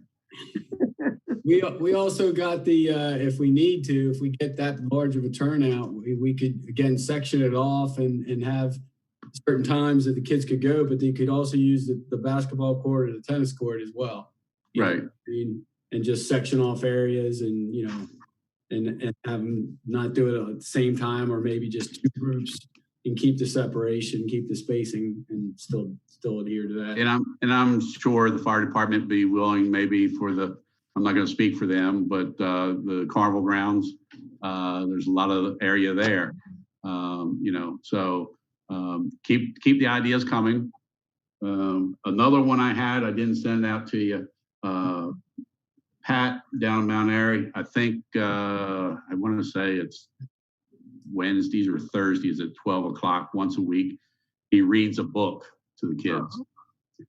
We also got the, if we need to, if we get that large of a turnout, we could, again, section it off and have certain times that the kids could go, but they could also use the basketball court or the tennis court as well. You know
Right.
what I mean? And just section off areas and, you know, and have them not do it at the same time, or maybe just two groups, and keep the separation, keep the spacing, and still adhere to that.
And I'm sure the fire department be willing, maybe for I'm not going to speak for them, but the carnival grounds, there's a lot of area there, you know. So keep the ideas coming. Another one I didn't send out to you. Pat down in Mount Airy, I think I want to say it's Wednesdays or Thursdays at 12 o'clock once a week. He reads a book to the kids.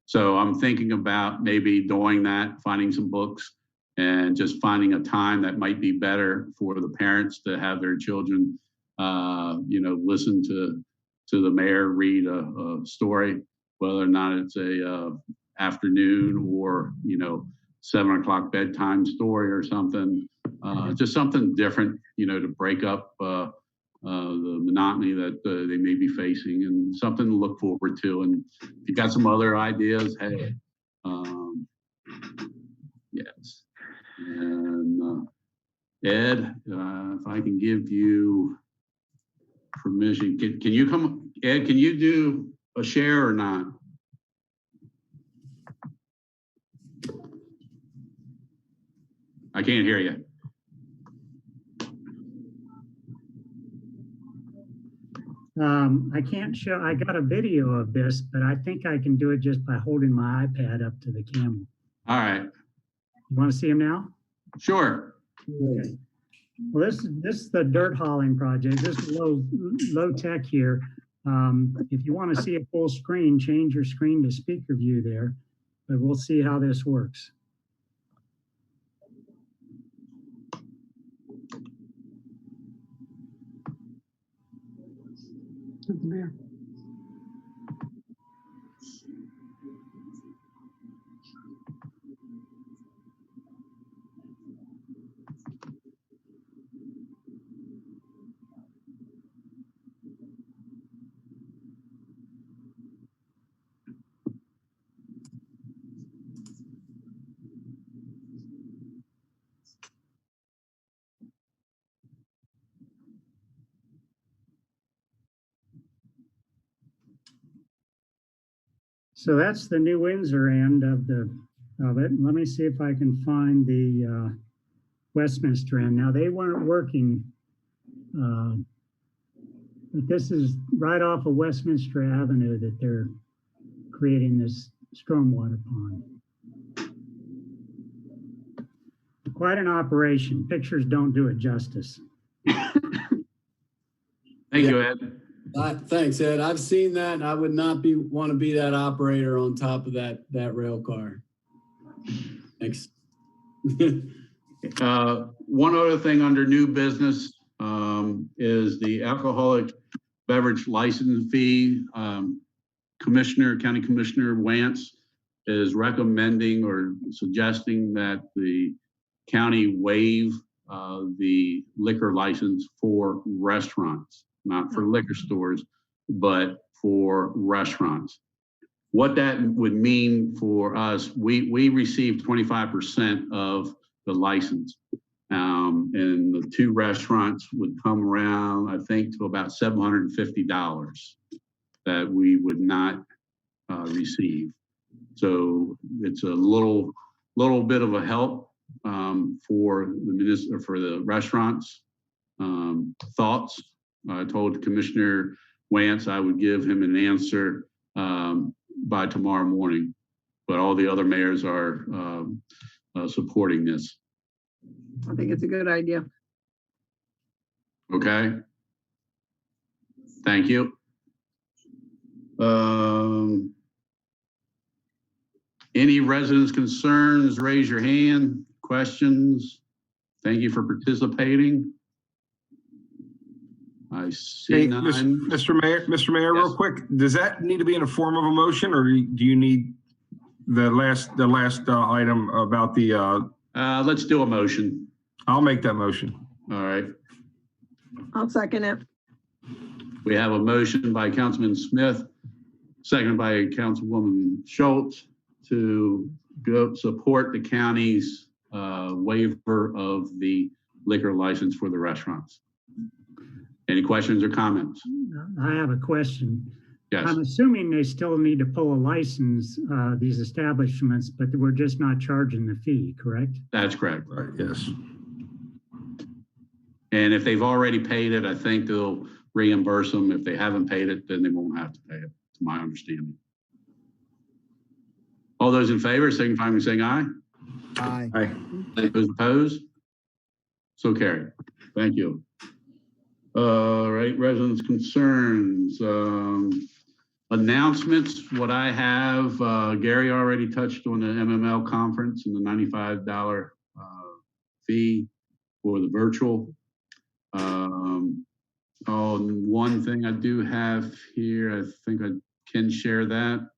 So I'm thinking about maybe doing that, finding some books and just finding a time that might be better for the parents to have their children, you know, listen to the mayor read a story, whether or not it's a afternoon or, you know, 7 o'clock bedtime story or something, just something different, you know, to break up the monotony that they may be facing, and something to look forward to. And if you got some other ideas, hey, yes. And Ed, if I can give you permission, can you come, Ed, can you do a share or not? I can't hear you.
I can't show, I got a video of this, but I think I can do it just by holding my iPad up to the camera.
All right.
You want to see him now?
Sure.
Okay. Well, this is the dirt hauling project. This is low tech here. If you want to see a full screen, change your screen to speaker view there, but we'll see how this works. So that's the New Windsor end of it. Let me see if I can find the Westminster end. Now they weren't working, but this is right off of Westminster Avenue that they're creating this stormwater pond. Quite an operation. Pictures don't do it justice.
Thank you, Ed.
Thanks, Ed. I've seen that, and I would not want to be that operator on top of that rail car. Thanks.
One other thing under new business is the alcoholic beverage license fee. County Commissioner Wance is recommending or suggesting that the county waive the liquor license for restaurants, not for liquor stores, but for restaurants. What that would mean for us, we receive 25% of the license. And the two restaurants would come around, I think, to about $750 that we would not receive. So it's a little bit of a help for the restaurants. Thoughts? I told Commissioner Wance I would give him an answer by tomorrow morning, but all the other mayors are supporting this.
I think it's a good idea.
Okay. Thank you. Any residents' concerns, raise your hand. Questions? Thank you for participating. I see
Hey,
none.
Mr. Mayor,
Yes.
real quick, does that need to be in the form of a motion, or do you need the last item about the?
Let's do a motion.
I'll make that motion.
All right.
I'll second it.
We have a motion by Councilman Smith, seconded by Councilwoman Schultz, to go support the county's waiver of the liquor license for the restaurants. Any questions or comments?
I have a question.
Yes,
I'm assuming they still need to pull a license, these establishments, but we're just not charging the fee, correct?
that's correct.
Right, yes.
And if they've already paid it, I think they'll reimburse them. If they haven't paid it, then they won't have to pay it, to my understanding. All those in favor, signify by saying aye.
Aye.
Aye.
Those opposed? So carried. Thank you. All right, residents' concerns. Announcements, what I have, Gary already touched on the MML conference and the $95 fee for the virtual. One thing I do have here, I think I can share that.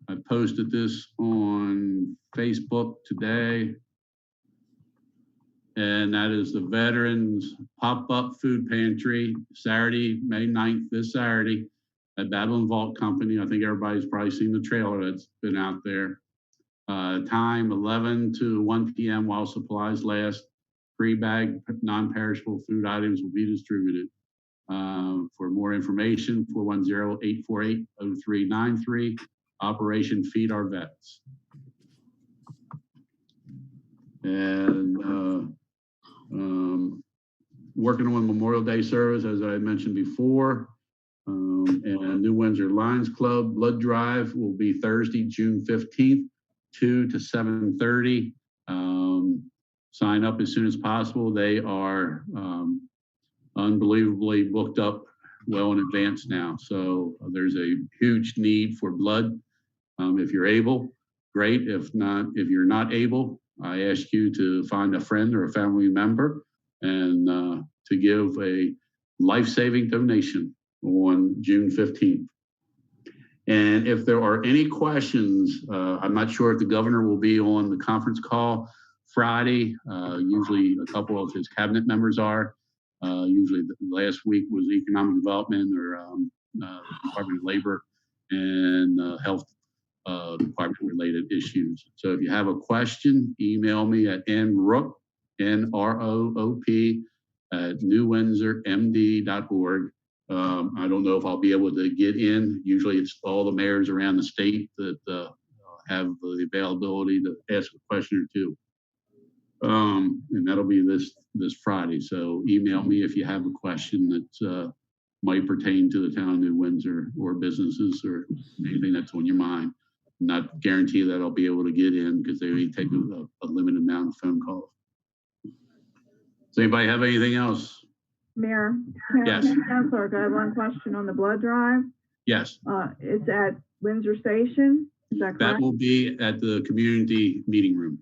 I posted this on Facebook today. And that is the Veterans Pop-Up Food Pantry, Saturday, May 9th, this Saturday, at Babylon Vault Company. I think everybody's probably seen the trailer that's been out there. Time 11 to 1 p.m. while supplies last. Pre-bag, non-perishable food items will be distributed. For more information, 410-848-0393, Operation Feed Our Vets. And working on Memorial Day service, as I mentioned before. And New Windsor Lions Club Blood Drive will be Thursday, June 15th, 2 to 7:30. Sign up as soon as possible. They are unbelievably booked up well in advance now. So there's a huge need for blood. If you're able, great. If not, if you're not able, I ask you to find a friend or a family member and to give a life-saving donation on June 15th. And if there are any questions, I'm not sure if the governor will be on the conference call Friday. Usually a couple of his cabinet members are. Usually the last week was economic development or Department of Labor and health department related issues. So if you have a question, email me at nroop, N-R-O-O-P, at newwindsormd.org. I don't know if I'll be able to get in. Usually it's all the mayors around the state that have the availability to ask a question or two. And that'll be this Friday. So email me if you have a question that might pertain to the town of New Windsor or businesses or anything that's on your mind. Not guarantee that I'll be able to get in because they only take a limited amount of phone calls. Does anybody have anything else?
Mayor?
Yes.
Clerk, I have one question on the blood drive.
Yes.
It's at Windsor Station, is that correct?
That will be at the community meeting room.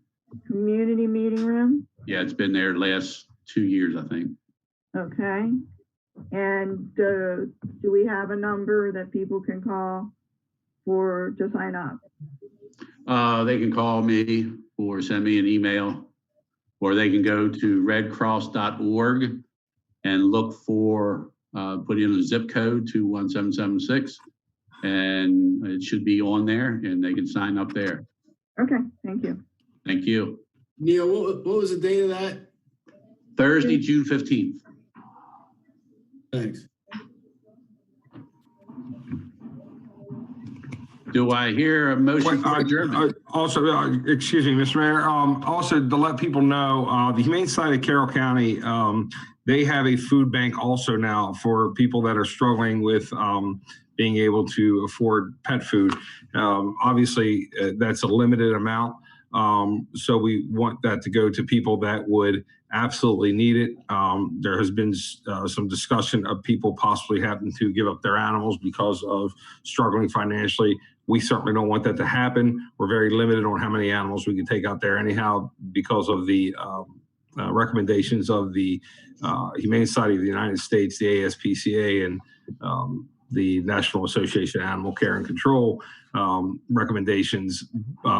Community meeting room?
Yeah, it's been there last 2 years, I think.
Okay. And do we have a number that people can call to sign up?
They can call me or send me an email, or they can go to redcross.org and look for, put in a zip code 21776, and it should be on there and they can sign up there.
Okay, thank you.
Thank you.
Neil, what was the date of that?
Thursday, June 15th.
Thanks.
Do I hear a motion for adjournment?
Also, excuse me, Mr. Mayor, also to let people know, the Humane Society of Carroll County, they have a food bank also now for people that are struggling with being able to afford pet food. Obviously, that's a limited amount. So we want that to go to people that would absolutely need it. There has been some discussion of people possibly having to give up their animals because of struggling financially. We certainly don't want that to happen. We're very limited on how many animals we can take out there anyhow because of the recommendations of the Humane Society of the United States, the ASPCA, and the National Association of Animal Care and Control recommendations.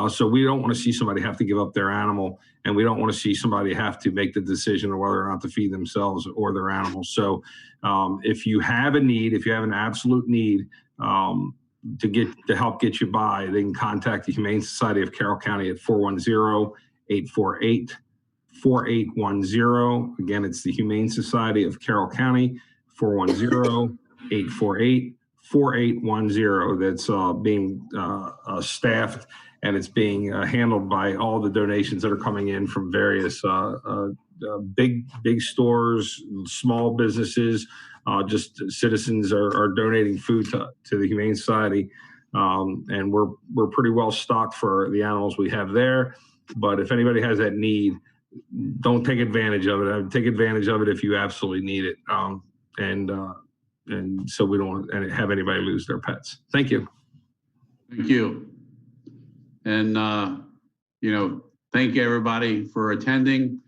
So we don't want to see somebody have to give up their animal, and we don't want to see somebody have to make the decision of whether or not to feed themselves or their animals. So if you have a need, if you have an absolute need, to help get you by, they can contact the Humane Society of Carroll County at 410-848-4810. Again, it's the Humane Society of Carroll County, 410-848-4810. That's being staffed, and it's being handled by all the donations that are coming in from various big stores, small businesses. Just citizens are donating food to the Humane Society, and we're pretty well stocked for the animals we have there. But if anybody has that need, don't take advantage of it. Take advantage of it if you absolutely need it, and so we don't have anybody lose their pets. Thank you.
Thank you. And thank everybody for attending.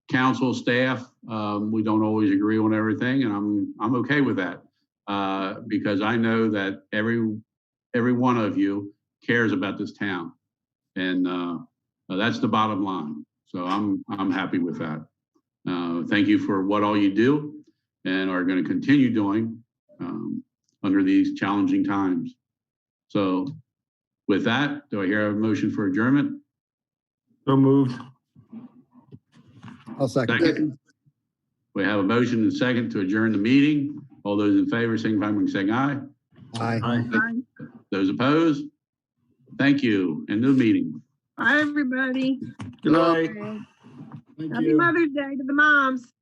Council, staff, we don't always agree on everything, and I'm okay with that because I know that every one of you cares about this town, and that's the bottom line. So I'm happy with that. Thank you for what all you do and are going to continue doing under these challenging times. So with that, do I hear a motion for adjournment?
So moved.
I'll second.
Second. We have a motion and a second to adjourn the meeting. All those in favor, signify by saying aye.
Aye.
Those opposed? Thank you. End of the meeting.
Bye, everybody.
Good night.
Thank
Happy
you.
Mother's Day to the moms.